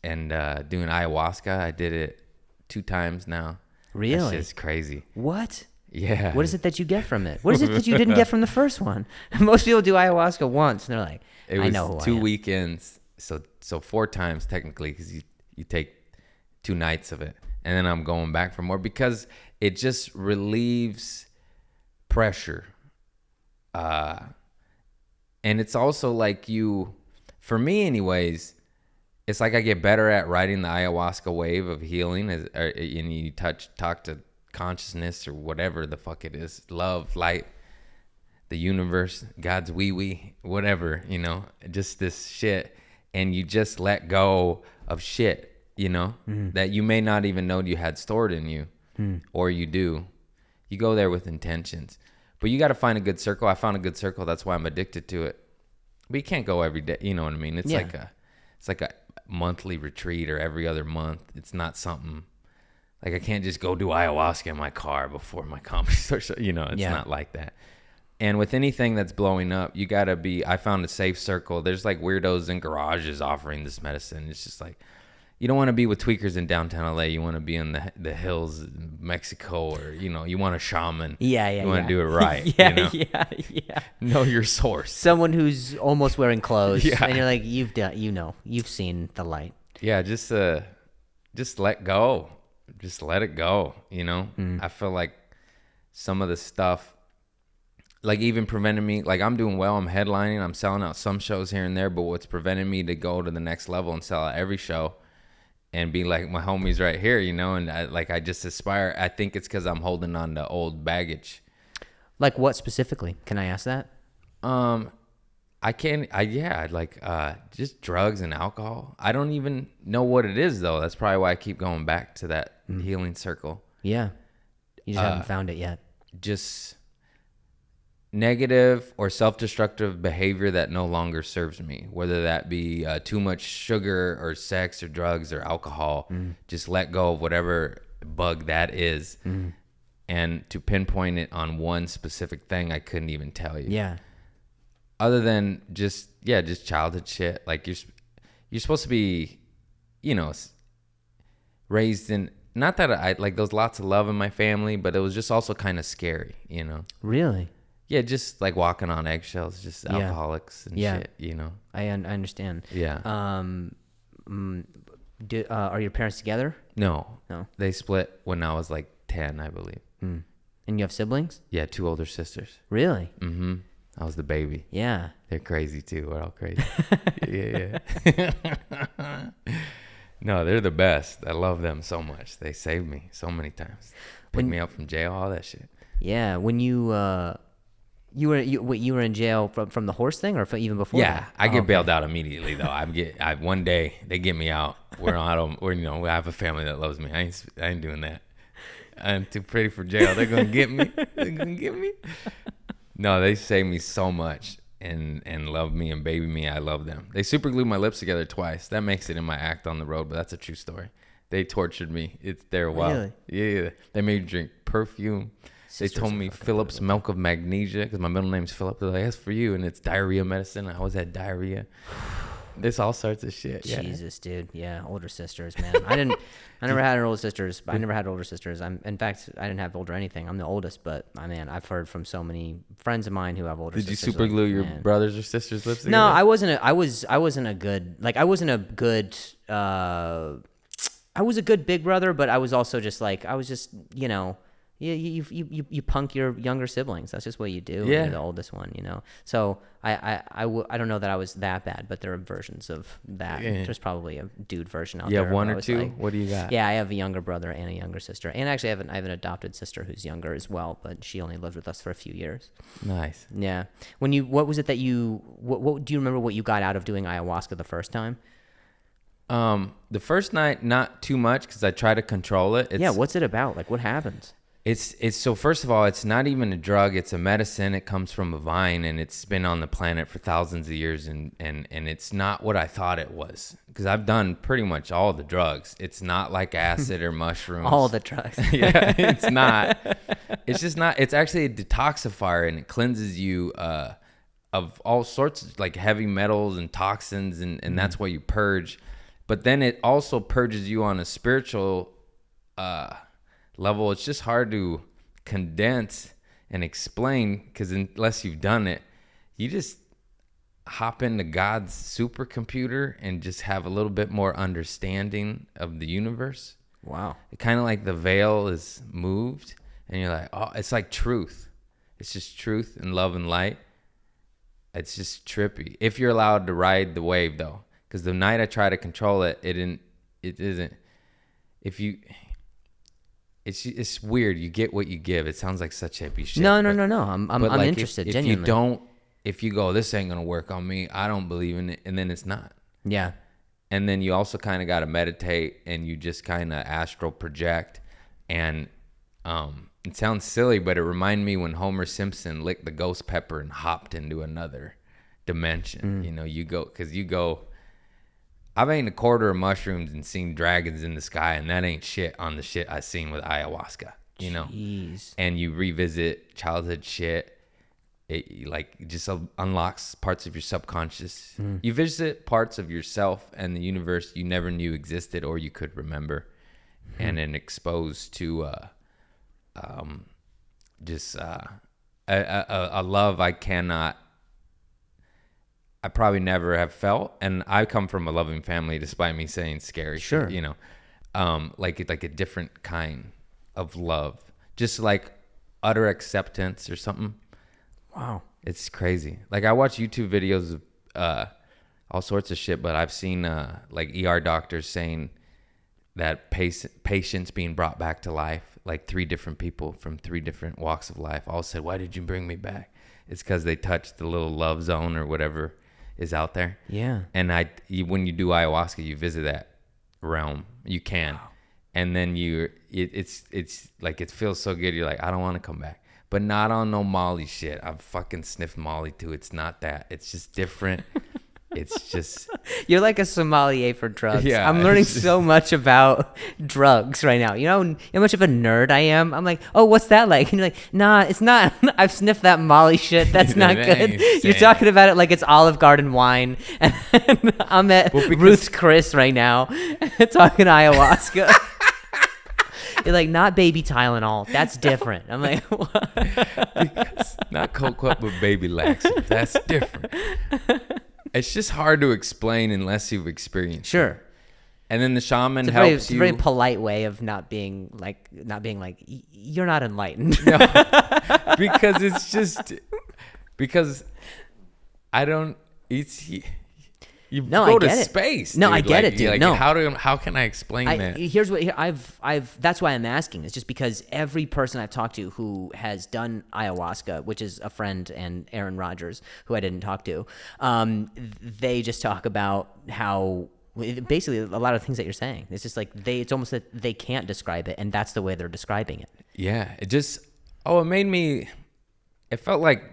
and doing ayahuasca. I did it 2 times now. Really? That shit's crazy. What? Yeah. What is it that you get from it? What is it that you didn't get from the first one? Most people do ayahuasca once, and they're like, I know who I am. 2 weekends, so 4 times technically, because you take 2 nights of it. And then I'm going back for more because it just relieves pressure. And it's also like for me anyways, it's like I get better at riding the ayahuasca wave of healing and you talk to consciousness or whatever the fuck it is, love, light, the universe, God's wee, whatever, just this shit. And you just let go of shit, that you may not even know you had stored in you, or you do. You go there with intentions, but you got to find a good circle. I found a good circle. That's why I'm addicted to it. But you can't go every day. You know what I mean? It's like a monthly retreat or every other month. It's not something like I can't just go do ayahuasca in my car before my comedy starts. It's not like that. And with anything that's blowing up, you got to I found a safe circle. There's like weirdos in garages offering this medicine. It's just like, you don't want to be with tweakers in downtown LA. You want to be in the hills in Mexico, or, you want a shaman. Yeah. You want to do it right. Yeah. Know your source. Someone who's almost wearing clothes. Yeah. And you're like, you've seen the light. Yeah. Just let go. Just let it go. I feel like some of the stuff, like even preventing me, like I'm doing well, I'm headlining, I'm selling out some shows here and there, but what's preventing me to go to the next level and sell out every show and be like my homies right here, and I just aspire. I think it's because I'm holding on to old baggage. Like what specifically? Can I ask that? Just drugs and alcohol. I don't even know what it is though. That's probably why I keep going back to that healing circle. Yeah. You just haven't found it yet. Just negative or self-destructive behavior that no longer serves me, whether that be too much sugar or sex or drugs or alcohol. Just let go of whatever bug that is. And to pinpoint it on one specific thing, I couldn't even tell you. Yeah. Other than just childhood shit. Like you're supposed to be, you know, raised in, not that I like, there was lots of love in my family, but it was just also kind of scary, you know. Really? Yeah, just like walking on eggshells, just Yeah. alcoholics and shit, you know. I understand. Yeah. Are your parents together? No. No. They split when I was like 10, I believe. And you have siblings? Yeah, 2 older sisters. Really? Mm-hmm. I was the baby. Yeah. They're crazy too. We're all crazy. Yeah. No, they're the best. I love them so much. They saved me so many times. Picked me up from jail, all that shit. Yeah. When you were in jail from the horse thing, or even before? Yeah, that? I get bailed out immediately though. One day they get me out. I have a family that loves me. I ain't doing that. I'm too pretty for jail. They're gonna get me. No, they saved me so much and love me and baby me. I love them. They super glued my lips together twice. That makes it in my act on the road, but that's a true story. They tortured me. It's there a while. Really? Yeah. They made me drink perfume. They told me Philip's milk of magnesia, because my middle name's Philip. They're like, that's for you, and it's diarrhea medicine. I always had diarrhea. This all sorts of shit. Yeah. Jesus, dude. Yeah, older sisters, man. I never had older sisters. I never had older sisters. In fact, I didn't have older anything. I'm the oldest, but I've heard from so many friends of mine who have older Did sisters. you super glue your brothers or sisters' lips together? No, I wasn't a good I was a good big brother, but I was also just you know, you punk your younger siblings. That's just what you do. Yeah. When you're the oldest one, you know. So I don't know that I was that bad, but there are versions of that. Yeah. There's probably a dude version out You there. have one where I or was two? like- What do you got? Yeah, I have a younger brother and a younger sister, and actually I have an adopted sister who's younger as well, but she only lived with us for a few years. Nice. Yeah. What do you remember what you got out of doing ayahuasca the first time? The first night, not too much, because I try to control it. What's it about? Like, what happens? It's so first of all, it's not even a drug. It's a medicine. It comes from a vine, and it's been on the planet for thousands of years, and it's not what I thought it was, because I've done pretty much all the drugs. It's not like acid or mushrooms. All the drugs. Yeah, it's not. It's just not. It's actually a detoxifier, and it cleanses you of all sorts of like heavy metals and toxins, and that's why you purge. But then it also purges you on a spiritual level. It's just hard to condense and explain, because unless you've done it, you just hop into God's supercomputer and just have a little bit more understanding of the universe. Wow. It kind of like the veil is moved, and you're like, oh, it's like truth. It's just truth and love and light. It's just trippy. If you're allowed to ride the wave, though. Because the night I try to control it, it isn't. It's weird. You get what you give. It sounds like such hippie shit. No. I'm like interested, if genuinely. if you go, this ain't gonna work on me, I don't believe in it, and then it's not. Yeah. And then you also kind of got to meditate, and you just kind of astral project. And it sounds silly, but it reminded me when Homer Simpson licked the ghost pepper and hopped into another dimension. You know, you go. I've eaten a quarter of mushrooms and seen dragons in the sky, and that ain't shit on the shit I seen with ayahuasca, you know? Jeez. And you revisit childhood shit. It like just unlocks parts of your subconscious. You visit parts of yourself and the universe you never knew existed or you could remember, and then exposed to a love I probably never have felt. And I come from a loving family, despite me saying scary Sure. shit, you know, like a different kind of love, just like utter acceptance or something. Wow. It's crazy. Like I watch YouTube videos of all sorts of shit, but I've seen like ER doctors saying that patients being brought back to life, like 3 different people from 3 different walks of life all said, why did you bring me back? It's because they touched the little love zone or whatever is out there. Yeah. And when you do ayahuasca, you visit that realm. You can. Wow. And then it's like, it feels so good. You're like, I don't want to come back. But not on no Molly shit. I've fucking sniffed Molly too. It's not that. It's just different. it's just You're like a sommelier for drugs. Yeah, I'm learning it's just- so much about drugs right now. You know how much of a nerd I am? I'm like, oh, what's that like? And you're like, nah, it's not. I've sniffed that Molly shit. That's not That good. ain't You're same. talking about it like it's Olive Garden wine. And I'm at Ruth's Chris right now talking ayahuasca. You're like, not baby Tylenol. That's different. I'm like, what? because not cocoa with baby laxative. That's different. It's just hard to explain unless you've experienced. Sure. And then the shaman It's helps a you. very polite way of not being like you're not enlightened. Because it's just because I don't. It's you No, go I to get it. space. No, dude. I get it, dude. Like, No. how can I explain that? Here's what I've that's why I'm asking. It's just because every person I've talked to who has done ayahuasca, which is a friend and Aaron Rodgers, who I didn't talk to, they just talk about how basically a lot of things that you're saying. It's just like it's almost that they can't describe it, and that's the way they're describing it. Yeah, it just it made me. It felt like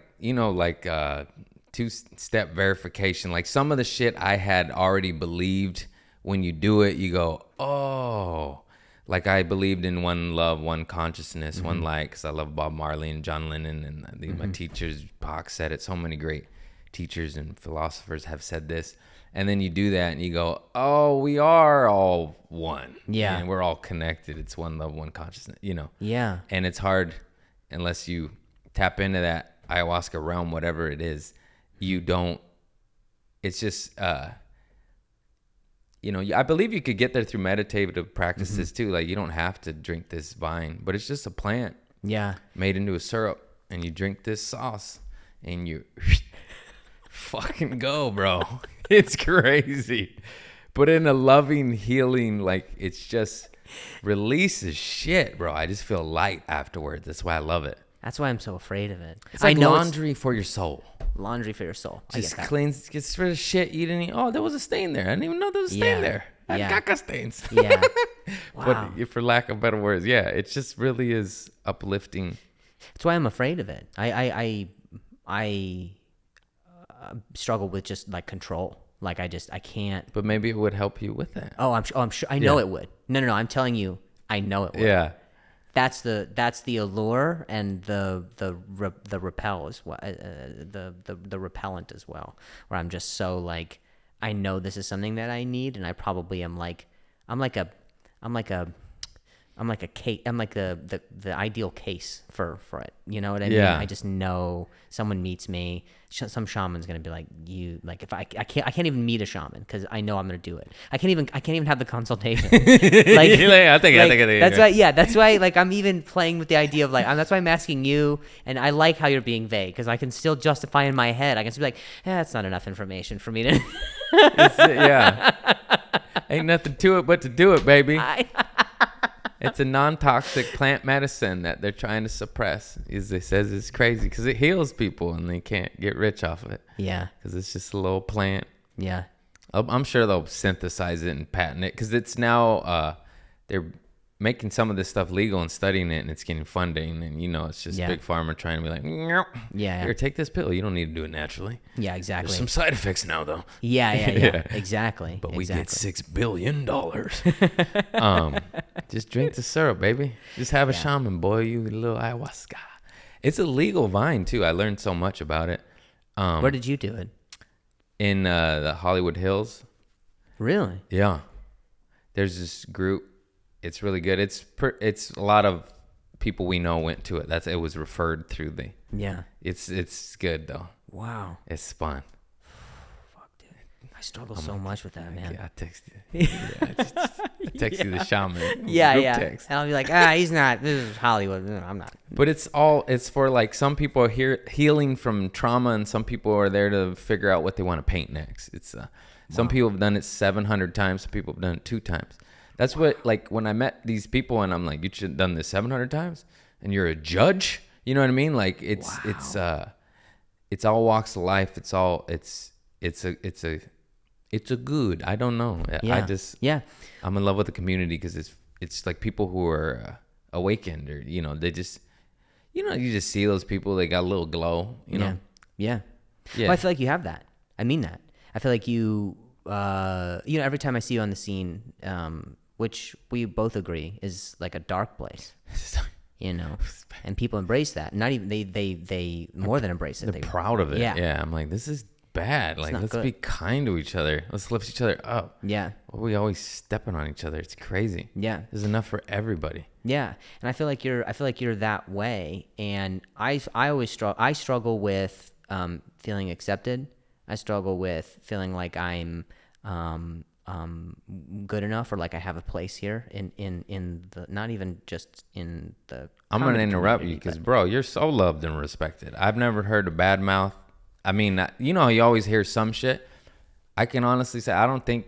two-step verification. Like some of the shit I had already believed. When you do it, you go, oh. Like I believed in one love, one consciousness, one light, because I love Bob Marley and John Lennon, and I think my teachers, Pac said it. So many great teachers and philosophers have said this. And then you do that, and you go, oh, we are all one. Yeah. And we're all connected. It's one love, one consciousness, Yeah. And it's hard unless you tap into that ayahuasca realm, whatever it is. You don't. It's just, I believe you could get there through meditative practices too. Like you don't have to drink this vine, but it's just a plant Yeah. made into a syrup, and you drink this sauce, and you fucking go, bro. It's crazy, but in a loving, healing, like it's just releases shit, bro. I just feel light afterwards. That's why I love it. That's why I'm so afraid of it. It's like I know laundry for your soul. laundry for your soul. Just I get that. cleans, gets rid of shit you didn't. Oh, there was a stain there. I didn't even know there was a stain Yeah. there. I Yeah. had caca stains. Yeah. Wow. But for lack of better words, yeah, it just really is uplifting. That's why I'm afraid of it. I struggle with just like control. Like I can't. But maybe it would help you with that. I'm sure. I know Yeah. it would. No. I'm telling you, I know it would. Yeah. That's the allure and the repel as well. The repellent as well. Where I'm just so like, I know this is something that I need, and I probably am like, I'm like the ideal case for it. You know what I mean? Yeah. I just know someone meets me. Some shaman's gonna be like, you like, if I can't even meet a shaman because I know I'm gonna do it. I can't even have the consultation. Like, I think it. That's why. Yeah, that's why. Like, I'm even playing with the idea of like, that's why I'm asking you, and I like how you're being vague because I can still justify in my head. I can still be like, that's not enough information for me to. Yeah. Ain't nothing to it but to do it, baby. It's a non-toxic plant medicine that they're trying to suppress. It says it's crazy because it heals people and they can't get rich off of it. Yeah. Because it's just a little plant. Yeah. I'm sure they'll synthesize it and patent it because it's now they're making some of this stuff legal and studying it, and it's getting funding, and it's just big pharma trying to be like, Yeah. here, take this pill. You don't need to do it naturally. Yeah. Exactly. There's some side effects now, though. Yeah. Exactly. But we exactly. get $6 billion. Just drink the syrup, baby. Just have a shaman, boy. You a little ayahuasca. It's a legal vine too. I learned so much about it. Where did you do it? In the Hollywood Hills. Really? Yeah. There's this group. It's really good. It's a lot of people we know went to it. It was referred through the. Yeah. It's good though. Wow. It's fun. Fuck, dude. I struggle so much with that, man. Yeah, I text you. I text you the shaman. Yeah. group Yeah. text. And I'll be like, he's not. This is Hollywood. No, I'm not. But it's for like some people are here healing from trauma, and some people are there to figure out what they want to paint next. It's some people have done it 700 times. Some people have done it 2 times. That's what, like, when I met these people and I'm like, you should have done this 700 times and you're a judge. You know what I mean? Like it's all walks of life. It's a good. I don't know. Yeah. I'm in love with the community because it's like people who are awakened, or they just you just see those people, they got a little glow, Yeah. Yeah. Well, I feel like you have that. I mean that. I feel like you, every time I see you on the scene, which we both agree is like a dark place, and people embrace that. Not even they more than embrace it. They're proud of it. Yeah. I'm like, this is bad. Like, let's be kind to each other. Let's lift each other up. Yeah. Well, we always stepping on each other. It's crazy. Yeah. There's enough for everybody. Yeah. And I feel like you're that way. And I struggle with feeling accepted. I struggle with feeling like I'm good enough, or like I have a place here in the, not even just in the. I'm gonna interrupt you because, bro, you're so loved and respected. I've never heard a bad mouth. I mean, you always hear some shit. I can honestly say I don't think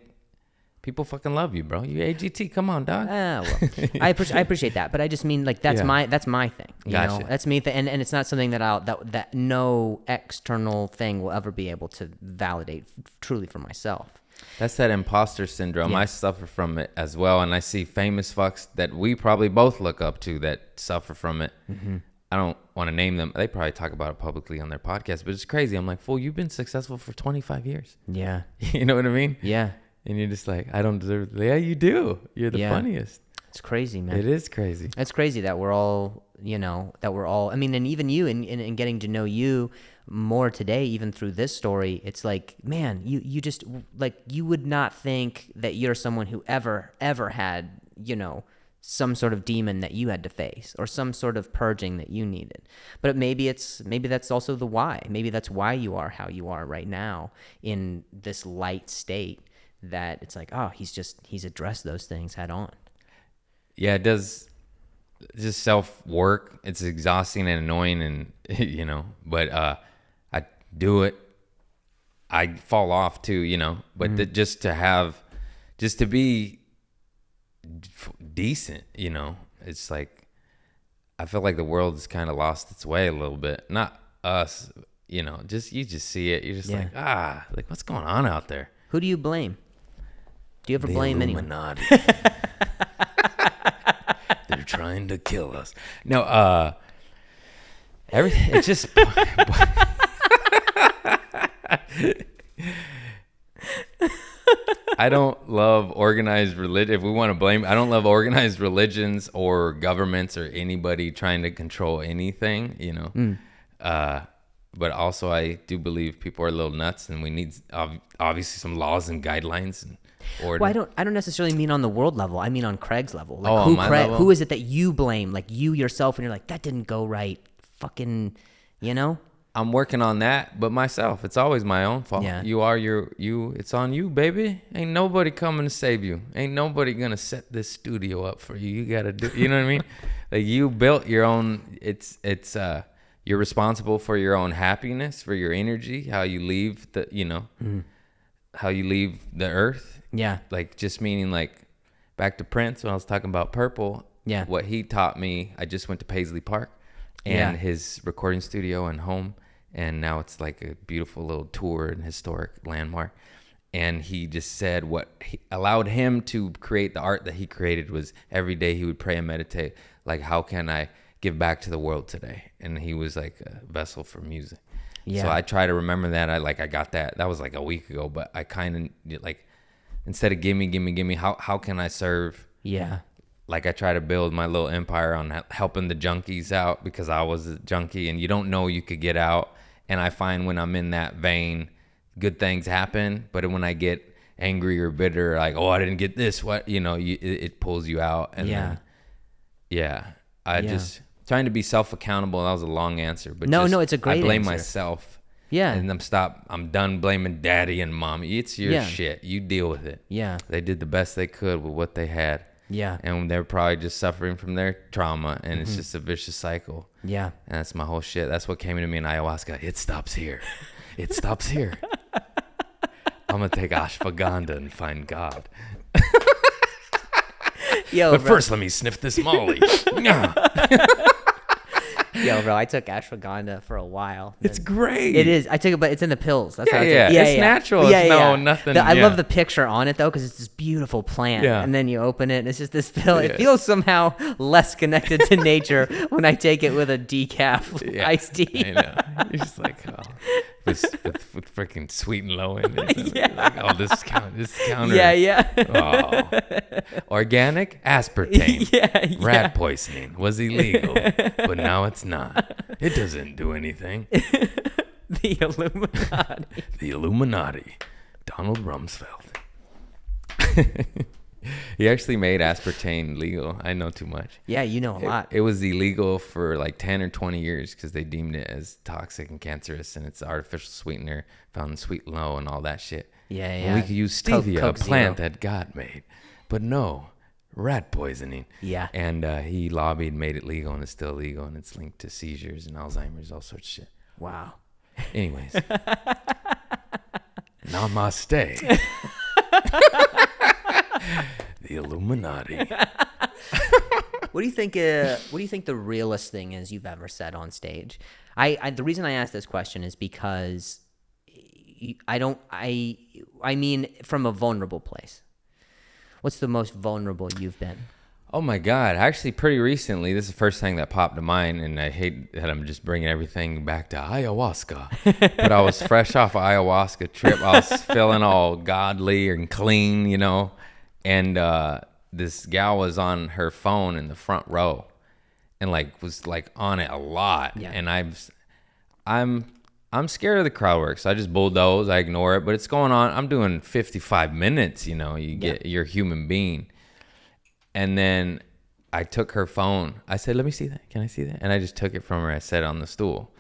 people fucking love you, bro. You AGT, come on, dog. Well, I appreciate that, but I just mean like that's my thing. You know, that's me, and it's not something that no external thing will ever be able to validate truly for myself. That's that imposter syndrome. Yeah. I suffer from it as well, and I see famous fucks that we probably both look up to that suffer from it. Mm-hmm. I don't want to name them. They probably talk about it publicly on their podcast, but it's crazy. I'm like, fool, you've been successful for 25 years. Yeah. You know what I mean? Yeah. And you're just like, I don't deserve it. Yeah, you do. You're the funniest. It's crazy, man. It is crazy. It's crazy that we're all, I mean, and even you in getting to know you more today, even through this story, it's like, man, you just, like, you would not think that you're someone who ever had, some sort of demon that you had to face, or some sort of purging that you needed. But maybe that's also the why. Maybe that's why you are how you are right now, in this light state, that it's like, oh, he's addressed those things head on. Yeah, it does. Just self-work. It's exhausting and annoying, and but I do it. I fall off too, but just to be decent, it's like, I feel like the world has kind of lost its way a little bit. Not us, you just see it. You're just like what's going on out there? Who do you blame? Do you ever blame anyone? They're trying to kill us. No, everything. It's just. I don't love organized religion. If we want to blame, I don't love organized religions or governments or anybody trying to control anything, But also, I do believe people are a little nuts, and we need obviously some laws and guidelines and order. Well, I don't necessarily mean on the world level. I mean on Craig's level. Like, on my level? Who is it that you blame? Like, you yourself, and you're like, that didn't go right. Fucking, I'm working on that, but myself. It's always my own fault. Yeah. You are you. It's on you, baby. Ain't nobody coming to save you. Ain't nobody gonna set this studio up for you. You gotta do. You know what I mean? Like, you built your own. It's you're responsible for your own happiness, for your energy, how you leave how you leave the earth. Yeah. Like, just meaning, like, back to Prince when I was talking about Purple. Yeah. What he taught me, I just went to Paisley Park and his recording studio and home. And now it's like a beautiful little tour and historic landmark. And he just said what allowed him to create the art that he created was every day he would pray and meditate. Like, how can I give back to the world today? And he was like a vessel for music. Yeah. So I try to remember that. I got that. That was like a week ago, but I kind of like, instead of gimme, how can I serve? Yeah. Like, I try to build my little empire on helping the junkies out, because I was a junkie and you don't know you could get out. And I find when I'm in that vein, good things happen. But when I get angry or bitter, like, oh, I didn't get this, what, it pulls you out. And just trying to be self-accountable. That was a long answer, but no, it's a great I blame answer. myself. Yeah. And I'm done blaming daddy and mommy. It's your shit. You deal with it. Yeah. They did the best they could with what they had. Yeah. And they're probably just suffering from their trauma, and it's just a vicious cycle. Yeah. And that's my whole shit. That's what came to me in ayahuasca. It stops here. It stops here. I'm going to take ashwagandha and find God. But first, let me sniff this Molly. Yo, bro, I took ashwagandha for a while. It's great. It is. I took it, but it's in the pills. That's what I took. It's natural. It's nothing. I love the picture on it, though, because it's this beautiful plant. Yeah. And then you open it, and it's just this pill. Yeah. It feels somehow less connected to nature when I take it with a decaf iced tea. I know. You're just like, oh. with freaking sweet and low in it. Yeah. Like, oh, this counter. Yeah. Oh. Organic aspartame. Yeah. Rat poisoning was illegal, but now it's not. It doesn't do anything. The Illuminati. The Illuminati. Donald Rumsfeld. He actually made aspartame legal. I know too much. Yeah, you know a lot. It was illegal for like 10 or 20 years because they deemed it as toxic and cancerous, and it's artificial sweetener found in sweet and low and all that shit. Yeah. And we could use stevia, Coke a plant Zero. that God made. But no, rat poisoning. Yeah. And he lobbied, made it legal, and it's still legal, and it's linked to seizures and Alzheimer's, all sorts of shit. Wow. Anyways. Namaste. The Illuminati. What do you think? What do you think the realest thing is you've ever said on stage? The reason I ask this question is because I mean from a vulnerable place. What's the most vulnerable you've been? Oh my God. Actually, pretty recently, this is the first thing that popped to mind, and I hate that I'm just bringing everything back to ayahuasca. But I was fresh off an ayahuasca trip. I was feeling all godly and clean, you know. And this gal was on her phone in the front row and was on it a lot. Yeah. And I'm scared of the crowd work, so I just bulldoze, I ignore it, but it's going on. I'm doing 55 minutes, you know, you're a human being. And then I took her phone. I said, let me see that. Can I see that? And I just took it from her. I set it on the stool.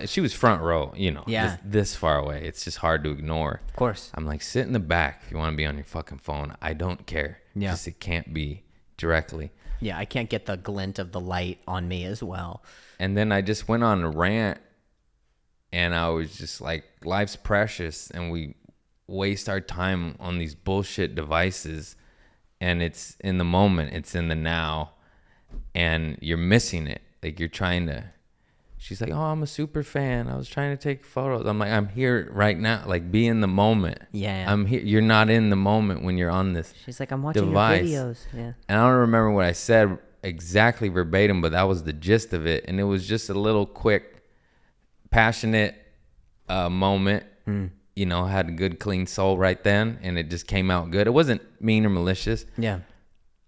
She was front row, you know, this far away. It's just hard to ignore. Of course. I'm like, sit in the back if you want to be on your fucking phone. I don't care. Yeah. Just it can't be directly. Yeah, I can't get the glint of the light on me as well. And then I just went on a rant, and I was just like, life's precious, and we waste our time on these bullshit devices, and it's in the moment, it's in the now, and you're missing it. Like, you're trying to... She's like, oh, I'm a super fan. I was trying to take photos. I'm like, I'm here right now. Like, be in the moment. Yeah. I'm here. You're not in the moment when you're on this She's like, I'm watching device. your videos. Yeah. And I don't remember what I said exactly verbatim, but that was the gist of it. And it was just a little quick, passionate moment. You know, had a good, clean soul right then. And it just came out good. It wasn't mean or malicious. Yeah.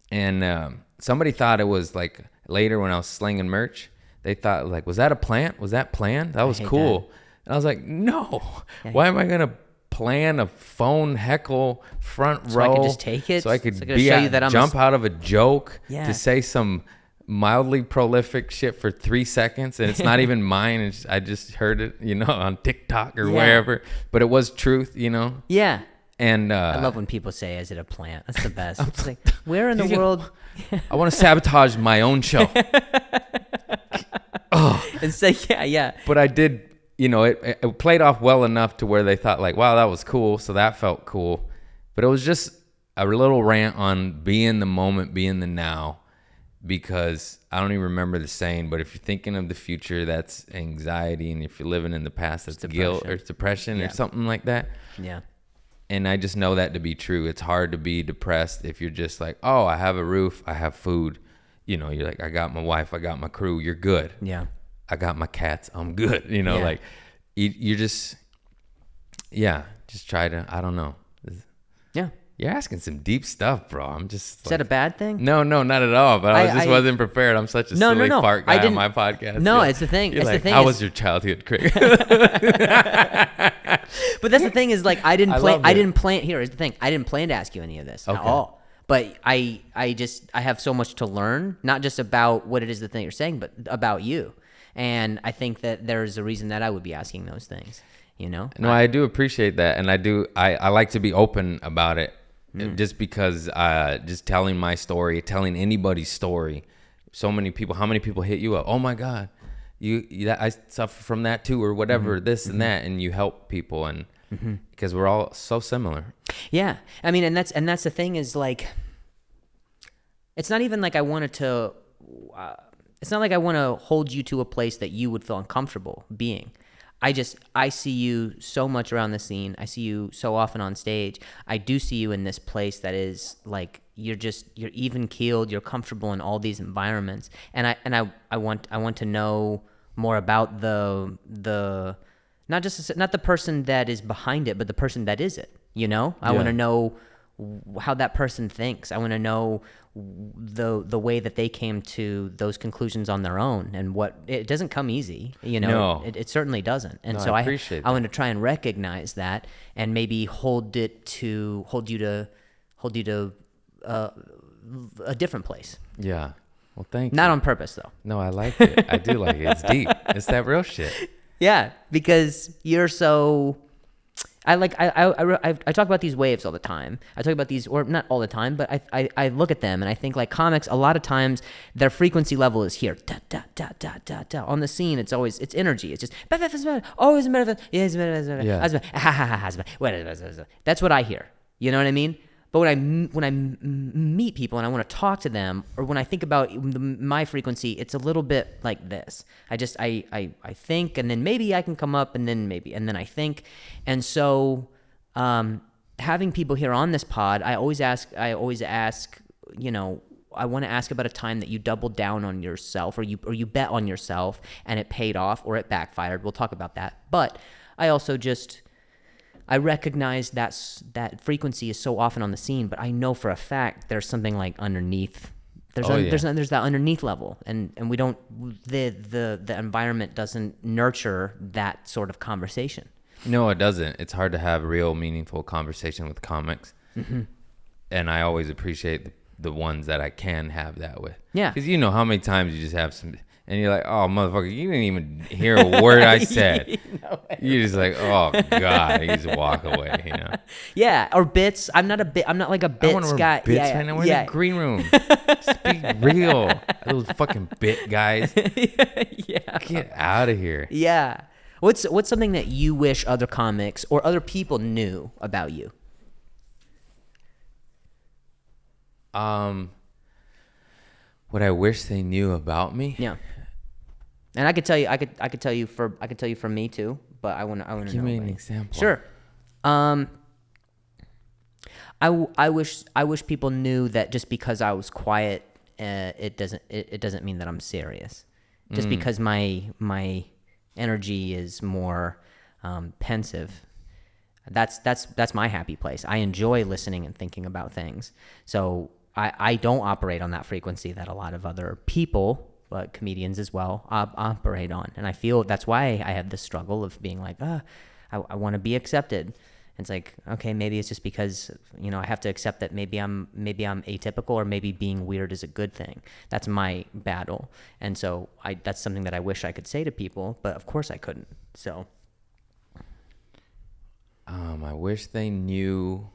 And somebody thought it was like later when I was slinging merch. They thought, like, was that a plant? Was that planned? That was cool. That. And I was like, no. Yeah. Why am I going to plan a phone heckle front row? So I could just take it? So I could jump out of a joke to say some mildly prolific shit for 3 seconds. And it's not even mine. I just heard it, you know, on TikTok or wherever. But it was truth, you know? Yeah. And I love when people say, is it a plant? That's the best. It's like, where in the world? I want to sabotage my own show. And say, yeah. But I did, you know, it played off well enough to where they thought, like, wow, that was cool. So that felt cool. But it was just a little rant on be in the moment, be in the now. Because I don't even remember the saying, but if you're thinking of the future, that's anxiety. And if you're living in the past, that's guilt or depression or something like that. Yeah. And I just know that to be true. It's hard to be depressed if you're just like, oh, I have a roof, I have food. You know, you're like, I got my wife, I got my crew, you're good. Yeah. I got my cats, I'm good. You know, like, you're just, just try to, I don't know. Yeah. You're asking some deep stuff, bro. I'm just. Is that a bad thing? No, not at all. But I wasn't prepared. I'm such a silly fart guy on my podcast. No, it's the thing. It's like, the thing. How was your childhood, Craig? But that's the thing is, like, I didn't plan. Here's the thing. I didn't plan to ask you any of this at all. But I have so much to learn, not just about what it is the thing you're saying, but about you. And I think that there's a reason that I would be asking those things, you know? No, I do appreciate that. And I like to be open about it just because just telling my story, telling anybody's story. So many people, how many people hit you up? Oh my God, I suffer from that too, or whatever, this and that. And you help people and because we're all so similar. Yeah. I mean, and that's the thing is, like, it's not even like I wanted to, it's not like I want to hold you to a place that you would feel uncomfortable being. I see you so much around the scene. I see you so often on stage. I do see you in this place that is like, you're even keeled, you're comfortable in all these environments. And I want to know more about the not the person that is behind it, but the person that is it. You know, I want to know how that person thinks. I want to know the way that they came to those conclusions on their own, and what it doesn't come easy. You know, it certainly doesn't. And so I want to try and recognize that, and maybe hold you to a different place. Yeah. Well, thank you. Not on purpose, though. No, I like it. I do like it. It's deep. It's that real shit. Yeah, because you're so. I talk about these waves all the time. I talk about these, or not all the time, but I look at them and I think like comics. A lot of times their frequency level is here, da da da da da da. On the scene, it's energy. It's just always that's what I hear. You know what I mean? But when I meet people and I want to talk to them, or when I think about my frequency, it's a little bit like this. I think, and then maybe I can come up, and then I think. And so having people here on this pod, I always ask, you know, I want to ask about a time that you doubled down on yourself, or you bet on yourself and it paid off, or it backfired. We'll talk about that. But I also I recognize that frequency is so often on the scene, but I know for a fact there's something like underneath. There's that underneath level, and we don't, the environment doesn't nurture that sort of conversation. No, it doesn't. It's hard to have real meaningful conversation with comics, and I always appreciate the ones that I can have that with. Yeah, because you know how many times you just have some. And you're like, oh, motherfucker, you didn't even hear a word I said. You're just like, oh, God. You just walk away, you know? Yeah, or bits. I'm not like a bits guy. Bits right now. We're in the green room. Speak real. Those fucking bit guys. Yeah. Get out of here. Yeah. What's something that you wish other comics or other people knew about you? What I wish they knew about me? Yeah. And I could tell you for me too, but I want to know. Give me an example. Sure. I wish people knew that just because I was quiet, it doesn't mean that I'm serious. Just because my energy is more pensive, that's my happy place. I enjoy listening and thinking about things. So I don't operate on that frequency that a lot of other people, but comedians as well, operate on. And I feel that's why I have this struggle of being like, I want to be accepted. And it's like, okay, maybe it's just because, you know, I have to accept that maybe I'm atypical, or maybe being weird is a good thing. That's my battle. And so that's something that I wish I could say to people, but of course I couldn't. So I wish they knew.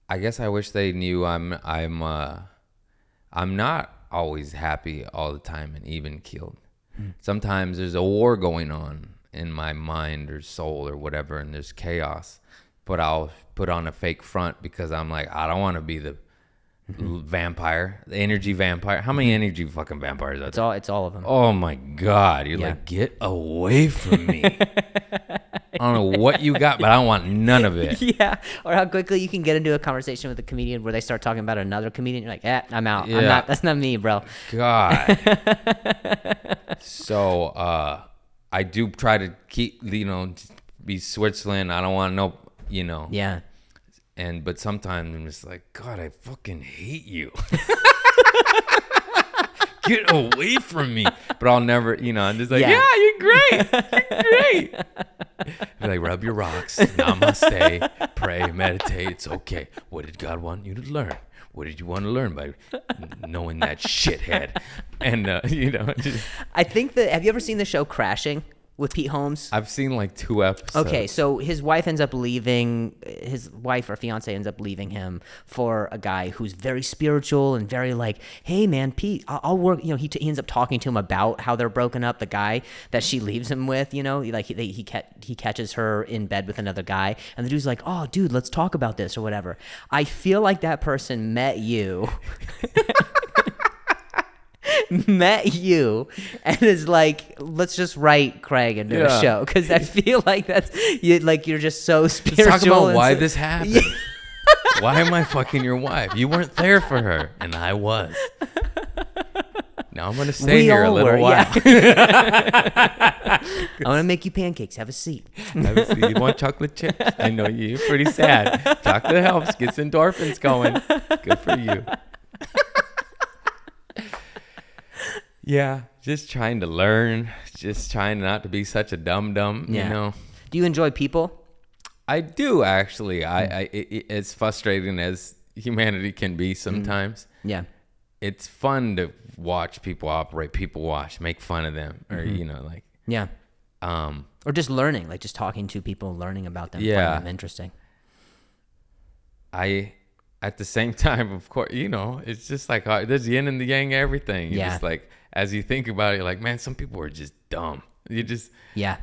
I guess I wish they knew I'm not always happy all the time and even keeled. Sometimes there's a war going on in my mind or soul or whatever, and there's chaos. But I'll put on a fake front because I'm like, I don't want to be the vampire, the energy vampire. How many energy fucking vampires are there? It's all of them. Oh my God. You're like, get away from me. I don't know what you got, but I don't want none of it. Yeah. Or how quickly you can get into a conversation with a comedian where they start talking about another comedian. You're like, I'm out. Yeah. That's not me, bro. God. So I do try to keep, be Switzerland. I don't want no, Yeah. But sometimes I'm just like, God, I fucking hate you. Get away from me. But I'll never, I'm just like, yeah you're great. You're great. Be like, rub your rocks. Namaste. Pray. Meditate. It's okay. What did God want you to learn? What did you want to learn by knowing that shithead? And, I think have you ever seen the show Crashing with Pete Holmes? I've seen like 2 episodes. Okay, so his wife or fiance ends up leaving him for a guy who's very spiritual and very like, hey man, Pete, I'll work. He ends up talking to him about how they're broken up. The guy that she leaves him with, like he catches her in bed with another guy, and the dude's like, oh dude, let's talk about this or whatever. I feel like that person met you. And is like, let's just write Craig into a show, because I feel like you're just so spiritual. Let's talk about why this happened. Yeah. Why am I fucking your wife? You weren't there for her, and I was. Now I'm gonna stay here a little while. Yeah. I'm gonna make you pancakes. Have a seat. You want chocolate chips? I know you're pretty sad. Chocolate helps, gets endorphins going. Good for you. Yeah, just trying to learn, just trying not to be such a dum-dum, you know. Do you enjoy people? I do, actually. It's frustrating as humanity can be sometimes. Yeah. It's fun to watch people operate, people watch, make fun of them, or, you know, like. Yeah. Or just learning, like just talking to people, learning about them, finding them interesting. At the same time, of course, you know, it's just like there's yin and the yang, everything. You're just like, as you think about it, you're like, man, some people are just dumb. You just, you're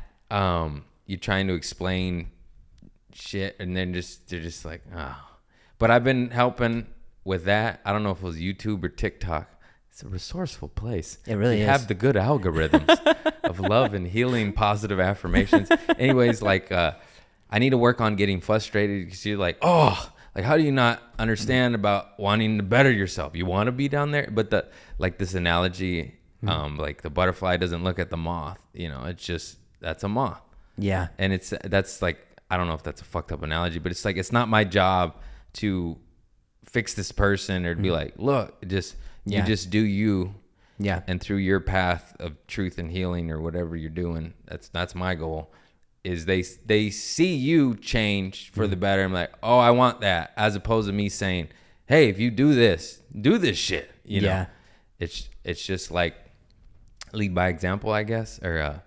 trying to explain shit, and then they're just like, oh. But I've been helping with that. I don't know if it was YouTube or TikTok. It's a resourceful place. It really is. Have the good algorithms of love and healing, positive affirmations. Anyways, like, I need to work on getting frustrated because you're like, oh, like, how do you not understand about wanting to better yourself? You want to be down there, but this analogy, like the butterfly doesn't look at the moth. You know, it's just, that's a moth. Yeah. And that's like, I don't know if that's a fucked up analogy, but it's like, it's not my job to fix this person or to be like, look, you just do you. Yeah. And through your path of truth and healing or whatever you're doing, that's my goal. Is they see you change for the better. I'm like, oh, I want that, as opposed to me saying, hey, if you do this shit, you know. It's just like lead by example, I guess, or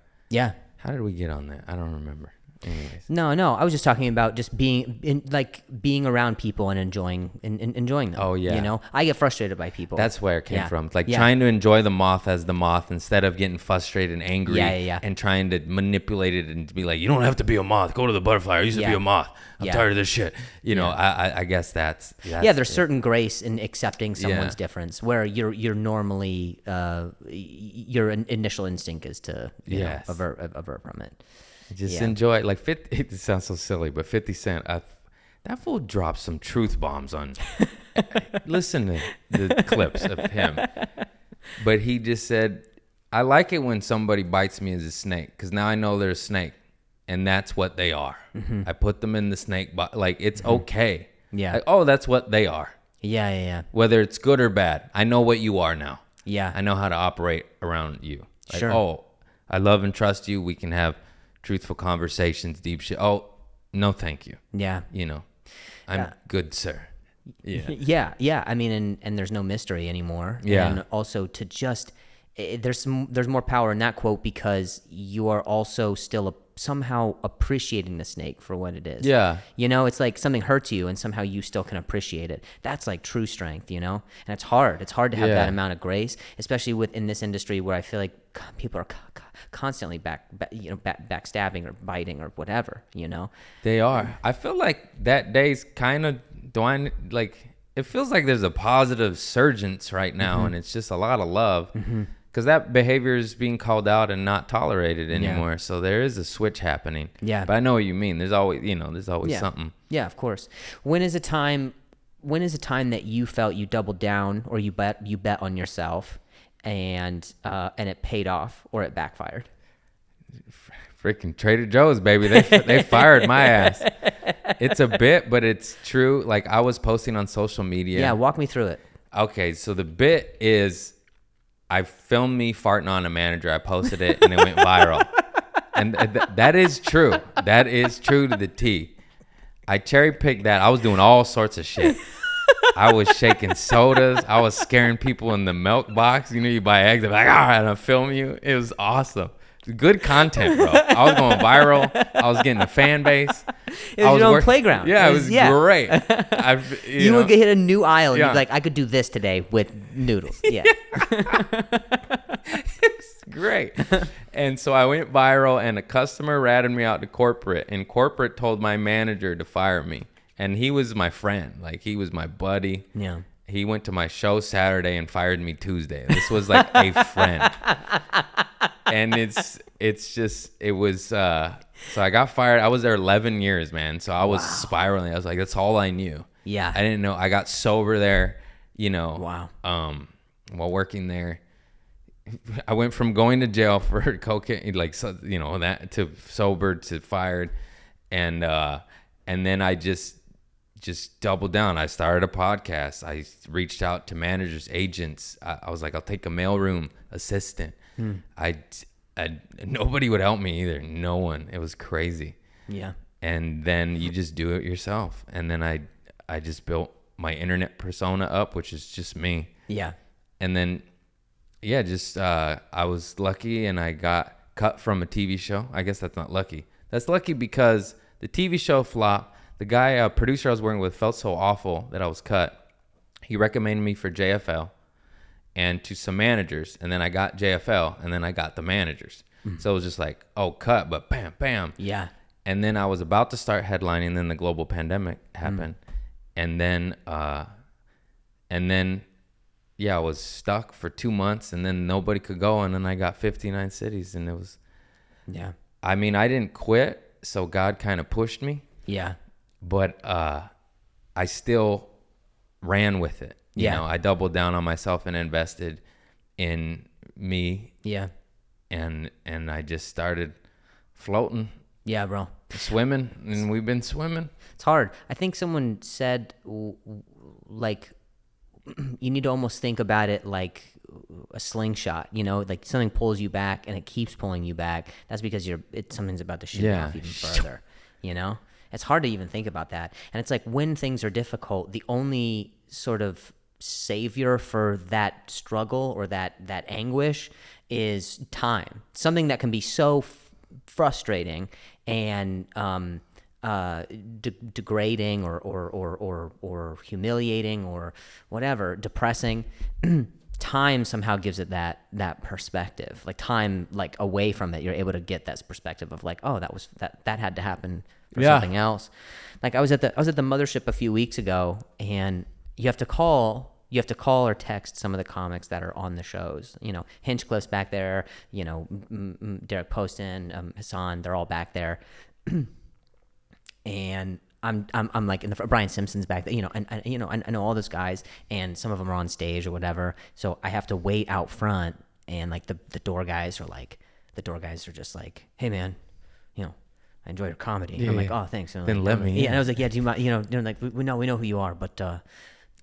how did we get on that? I don't remember. Anyways. No, I was just talking about just being around people and enjoying them. Oh yeah, you know, I get frustrated by people. That's where it came from. Like trying to enjoy the moth as the moth instead of getting frustrated and angry. And trying to manipulate it and be like, you don't have to be a moth. Go to the butterfly. I used to be a moth. I'm tired of this shit. You know, I guess that's there's certain grace in accepting someone's difference where you're normally your initial instinct is to avert from it. Just enjoy it. Like it sounds so silly, but 50 Cent, that fool dropped some truth bombs on. Listen to the clips of him. But he just said, I like it when somebody bites me as a snake, because now I know they're a snake, and that's what they are. Mm-hmm. I put them in the snake like, it's okay. Yeah. Like, oh, that's what they are. Yeah. Whether it's good or bad, I know what you are now. Yeah. I know how to operate around you. Like, oh, I love and trust you. We can have truthful conversations, deep shit. Oh, no, thank you. Yeah. You know, I'm good, sir. Yeah. Yeah. I mean, and there's no mystery anymore. Yeah. And also to just, there's more power in that quote because you are also still somehow appreciating the snake for what it is. Yeah. You know, it's like something hurts you and somehow you still can appreciate it. That's like true strength, you know? And it's hard. It's hard to have that amount of grace, especially within this industry where I feel like people are constantly backstabbing or biting or whatever, you know? They are. I feel like that day's kind of, it feels like there's a positive surgence right now, and it's just a lot of love. Because that behavior is being called out and not tolerated anymore. Yeah. So there is a switch happening. Yeah. But I know what you mean. There's always, something. Yeah, of course. When is a time that you felt you doubled down or you bet on yourself and it paid off or it backfired? Freaking Trader Joe's, baby. They fired my ass. It's a bit, but it's true. Like, I was posting on social media. Yeah, walk me through it. Okay, so the bit is, I filmed me farting on a manager. I posted it and it went viral. And that is true. That is true to the T. I cherry picked that. I was doing all sorts of shit. I was shaking sodas. I was scaring people in the milk box. You know, you buy eggs. I'm like, all right, I'm filming you. It was awesome. Good content, bro. I was going viral. I was getting a fan base. It was your own playground. Yeah, it was great. You would hit a new aisle and you'd be like, I could do this today with noodles. Yeah. It's great. And so I went viral and a customer ratted me out to corporate, and corporate told my manager to fire me. And he was my friend. Like, he was my buddy. Yeah. He went to my show Saturday and fired me Tuesday. This was like a friend. And so I got fired. I was there 11 years, man. So I was spiraling. I was like, that's all I knew. Yeah. I didn't know. I got sober there, while working there. I went from going to jail for cocaine, like, so, you know, that, to sober, to fired. And then I just doubled down. I started a podcast. I reached out to managers, agents. I was like, I'll take a mailroom assistant. I nobody would help me either. No one. It was crazy. Yeah. And then you just do it yourself. And then I just built my internet persona up, which is just me. Yeah. And then, yeah, just I was lucky and I got cut from a TV show. I guess that's not lucky. That's lucky because the TV show flopped. The guy, producer I was working with, felt so awful that I was cut. He recommended me for JFL and to some managers. And then I got JFL and then I got the managers. So it was just like, oh, cut, but bam, bam. Yeah. And then I was about to start headlining, then the global pandemic happened. And then, yeah, I was stuck for 2 months, and then nobody could go, and then I got 59 cities, and it was, yeah. I mean, I didn't quit, so God kind of pushed me. Yeah. But I still ran with it. You know, I doubled down on myself and invested in me. Yeah. And I just started floating. Yeah, bro. Swimming, and we've been swimming. It's hard. I think someone said, like, you need to almost think about it like a slingshot, you know, like something pulls you back and it keeps pulling you back. That's because something's about to shoot you off even further, you know? It's hard to even think about that. And it's like when things are difficult, the only sort of savior for that struggle or that anguish is time. Something that can be so frustrating and degrading or humiliating or whatever, depressing. Time somehow gives it that perspective. Like time, like away from it, you're able to get that perspective of like, oh, that had to happen for something else. Like I was at the mothership a few weeks ago, and you have to call or text some of the comics that are on the shows. You know, Hinchcliffe's back there. You know, Derek Poston, Hassan, they're all back there. And I'm like in the Brian Simpson's back there, you know, and you know, I know all those guys, and some of them are on stage or whatever. So I have to wait out front, and like the door guys are just like, hey man, you know, I enjoy your comedy. Yeah, I'm like, oh thanks. And then let me. Yeah, and I was like, yeah, do you mind? You know, they're like, we know who you are, but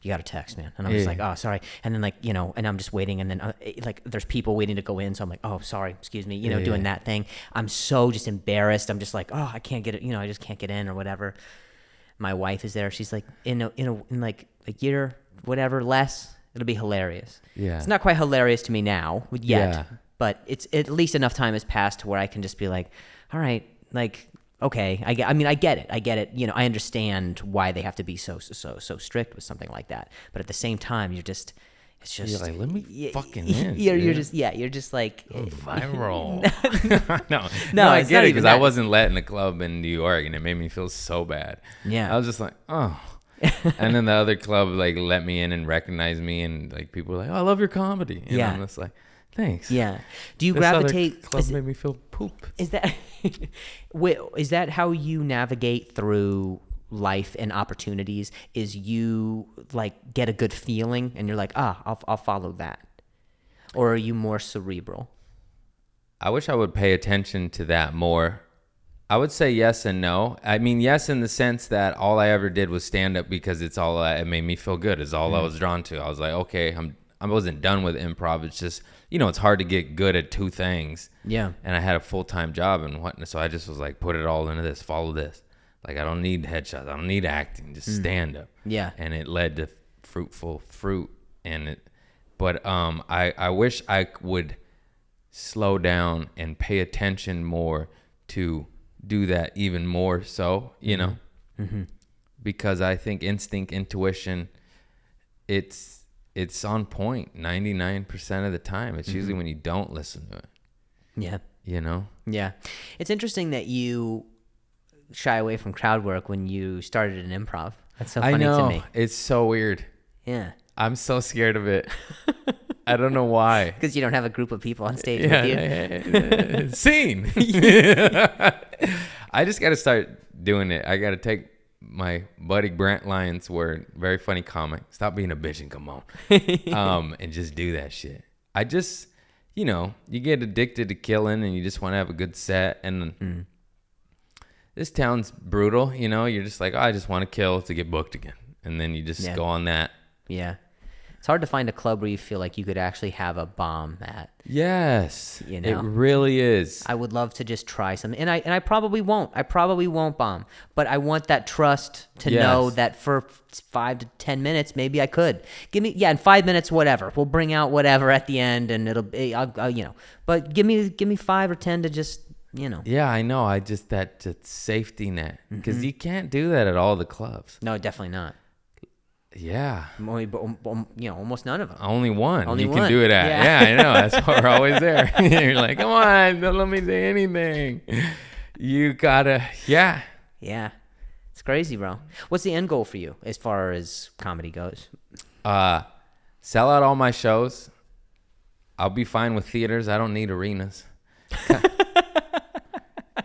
you got a text, man. And I'm just like, oh, sorry. And then like, you know, and I'm just waiting. And then like there's people waiting to go in. So I'm like, oh, sorry, excuse me, you know, doing that thing. I'm so just embarrassed. I'm just like, oh, I can't get it. You know, I just can't get in or whatever. My wife is there. She's like, in like a year, whatever, less, it'll be hilarious. Yeah. It's not quite hilarious to me now yet, but it's at least enough time has passed to where I can just be like, all right, like, okay, I get it. You know, I understand why they have to be so strict with something like that. But at the same time, it's just you're like, let me fucking in. You're just like viral. no, I get it because I wasn't let in the club in New York, and it made me feel so bad. Yeah, I was just like, oh. And then the other club like let me in and recognized me, and like people were like, oh, I love your comedy. And I'm just like, thanks. Yeah. Do you this gravitate? Other club made me feel poop. Is that how you navigate through life and opportunities? Is you like get a good feeling and you're like, I'll follow that, or are you more cerebral? I wish I would pay attention to that more. I would say yes and no. I mean, yes, in the sense that all I ever did was stand up because it's all it made me feel good. Is all I was drawn to. I was like, okay, I wasn't done with improv. It's just, you know, it's hard to get good at two things. Yeah. And I had a full-time job and whatnot, so I just was like, put it all into this, follow this. Like, I don't need headshots. I don't need acting. Just stand up. Yeah. And it led to fruitful fruit. But I wish I would slow down and pay attention more to do that even more so, you know? Mm-hmm. Because I think instinct, intuition, it's on point 99% of the time. It's usually when you don't listen to it. Yeah. You know? Yeah. It's interesting that you shy away from crowd work when you started an improv. That's so funny to me. It's so weird. Yeah. I'm so scared of it. I don't know why. Because you don't have a group of people on stage with you. Yeah. Scene. I just got to start doing it. I got to take my buddy Brent Lyons, were very funny comic. Stop being a bitch and come on. And just do that shit. you know, you get addicted to killing and you just want to have a good set. And this town's brutal, you know. You're just like, oh, I just want to kill to get booked again. And then you just go on that. Yeah. It's hard to find a club where you feel like you could actually have a bomb at. Yes, you know? It really is. I would love to just try something, and I probably won't. I probably won't bomb, but I want that trust to know that for 5 to 10 minutes, maybe I could. Give me, in 5 minutes, whatever. We'll bring out whatever at the end, and it'll be, I'll, you know. But give me 5 or 10 to just, you know. Yeah, I know. I just that safety net, because you can't do that at all the clubs. No, definitely not. Yeah. You know, almost none of them. Only one. Only you one. can do it at. Yeah, I know. That's why we're always there. You're like, come on, don't let me say anything. You gotta, Yeah. It's crazy, bro. What's the end goal for you as far as comedy goes? Sell out all my shows. I'll be fine with theaters. I don't need arenas.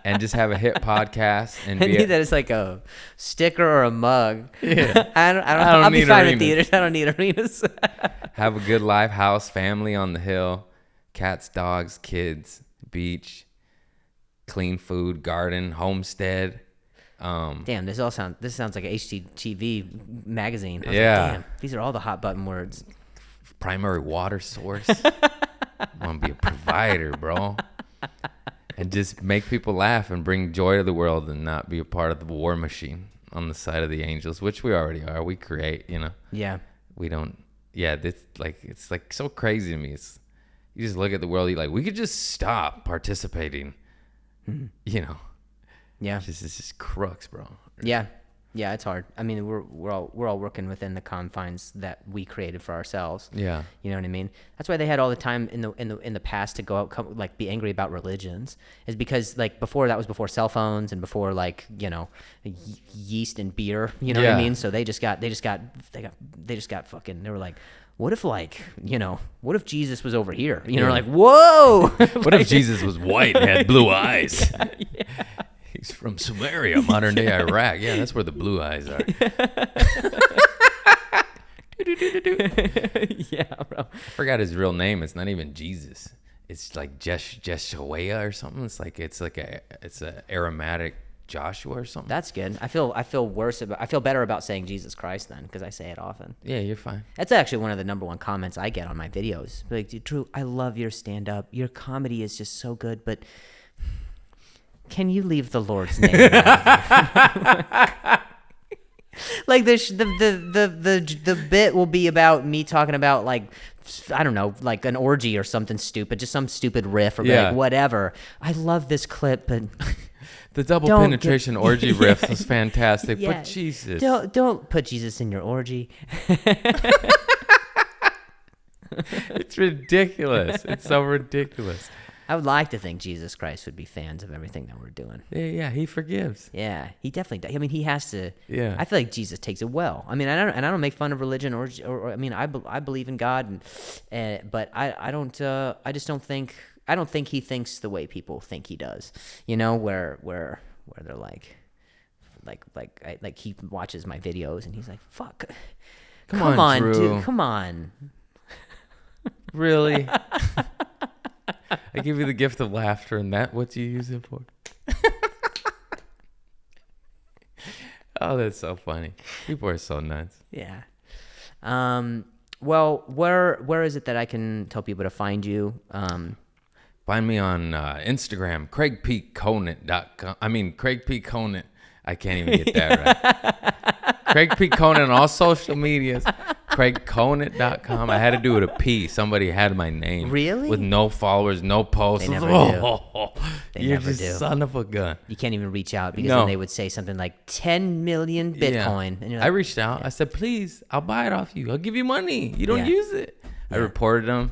And just have a hit podcast and I need that it's like a sticker or a mug. Yeah. I don't I'll be fine with theaters. I don't need arenas. Have a good life, house, family on the hill, cats, dogs, kids, beach, clean food, garden, homestead. Damn, this sounds like a HGTV magazine. I was Yeah. like, damn, these are all the hot button words. Primary water source. I want to be a provider, bro. And just make people laugh and bring joy to the world and not be a part of the war machine on the side of the angels, which we already are. We create, you know. Yeah. We don't. Yeah, it's like so crazy to me. It's, you just look at the world, you're like, we could just stop participating. You know. Yeah. It's just crooks, bro. Yeah, it's hard. I mean, we're all working within the confines that we created for ourselves. Yeah. You know what I mean? That's why they had all the time in the past to go out, like, be angry about religions, is because, like, that was before cell phones and before, like, you know, yeast and beer. You know what I mean? So they just got fucking. They were like, what if, like, you know, what if Jesus was over here? You know, like, whoa. What if Jesus was white and had blue eyes? Yeah. He's from Sumeria, modern day Iraq. Yeah, that's where the blue eyes are. Yeah, bro. I forgot his real name. It's not even Jesus. It's like Jeshua or something. It's a Aramaic Joshua or something. That's good. I feel better about saying Jesus Christ then, because I say it often. Yeah, you're fine. That's actually one of the number one comments I get on my videos. Like, Drew, I love your stand up. Your comedy is just so good, but can you leave the Lord's name out? Like, the bit will be about me talking about, like, I don't know, like an orgy or something stupid, just some stupid riff or like whatever. I love this clip, but the double penetration orgy riff was fantastic. Yeah, but Jesus, don't put Jesus in your orgy. It's ridiculous. It's so ridiculous. I would like to think Jesus Christ would be fans of everything that we're doing. Yeah, he forgives. Yeah, he definitely does. I mean, he has to. Yeah. I feel like Jesus takes it well. I mean, I don't make fun of religion or I mean, I believe in God, but I just don't think he thinks the way people think he does. You know, where they're like he watches my videos and he's like, fuck, come on, Drew. dude, come on. Really? I give you the gift of laughter, and what do you use it for? Oh, that's so funny. People are so nuts. Yeah. Well, where is it that I can tell people to find you? Find me on Instagram, CraigPConant.com. I mean, Craig P. Conant. I can't even get that right. Craig P. Conant on all social medias. CraigConant.com. I had to do it a P. Somebody had my name. Really? With no followers, no posts. They never do. They You're never just do. son of a gun. You can't even reach out because No. then they would say something like 10 million Bitcoin. Yeah. And you're I like, reached out. I said, please, I'll buy it off you. I'll give you money. You don't Yeah. use it. I reported them.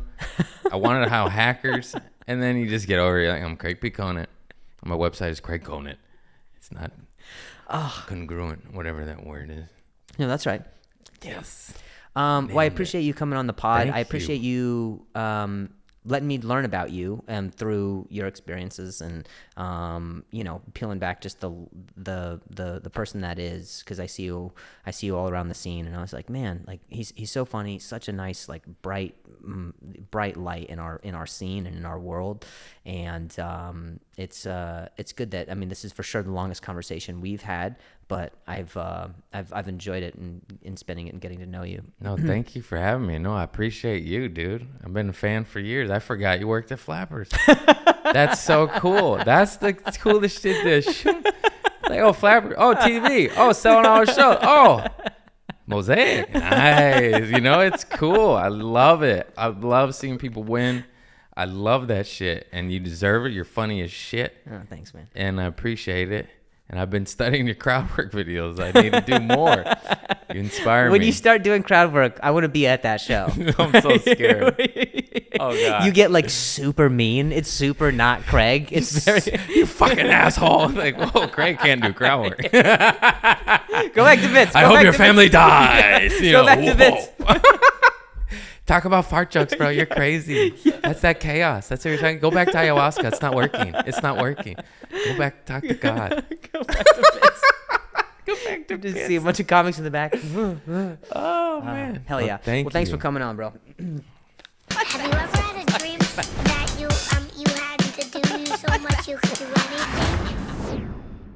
I wanted to have hackers. And then you just get over it. Like, I'm Craig P. Conant. My website is Craig Conant. It's not congruent, whatever that word is. no, that's right. Yes. Well, I appreciate you coming on the pod. Thank I appreciate you letting me learn about you through your experiences and you know, peeling back just the person that is, because I see you all around the scene, and I was like, man, like he's so funny, such a nice, like, bright bright light in our scene and in our world. And it's good that, I mean, this is for sure the longest conversation we've had, but I've enjoyed it in spending it and getting to know you. No, thank you for having me. No, I appreciate you, dude. I've been a fan for years. I forgot you worked at Flappers. That's so cool. That's the coolest shit to shoot. Like, oh, Flappers. Oh, TV. Oh, selling our show. Oh, Mosaic. Nice. You know, it's cool. I love it. I love seeing people win. I love that shit. And you deserve it. You're funny as shit. Oh, thanks, man. And I appreciate it. And I've been studying your crowd work videos. I need to do more. You inspire me. When you start doing crowd work, I want to be at that show. I'm so scared. Oh, God. You get like super mean. It's super not Craig. It's very... You fucking asshole. Like, whoa, Craig can't do crowd work. Go back to Vince. I hope your family dies. You Go know, back to Vince. Talk about fart jokes, bro. You're crazy. That's that chaos. That's what you're talking. Go back to ayahuasca. It's not working. It's not working. Go back. Talk to God. Go back to Vince. Go back to Just Vince. see a bunch of comics in the back. Oh, man. Hell yeah. Thank Thanks you. for coming on, bro. Have you ever had a dream that you had to do so much you could do anything?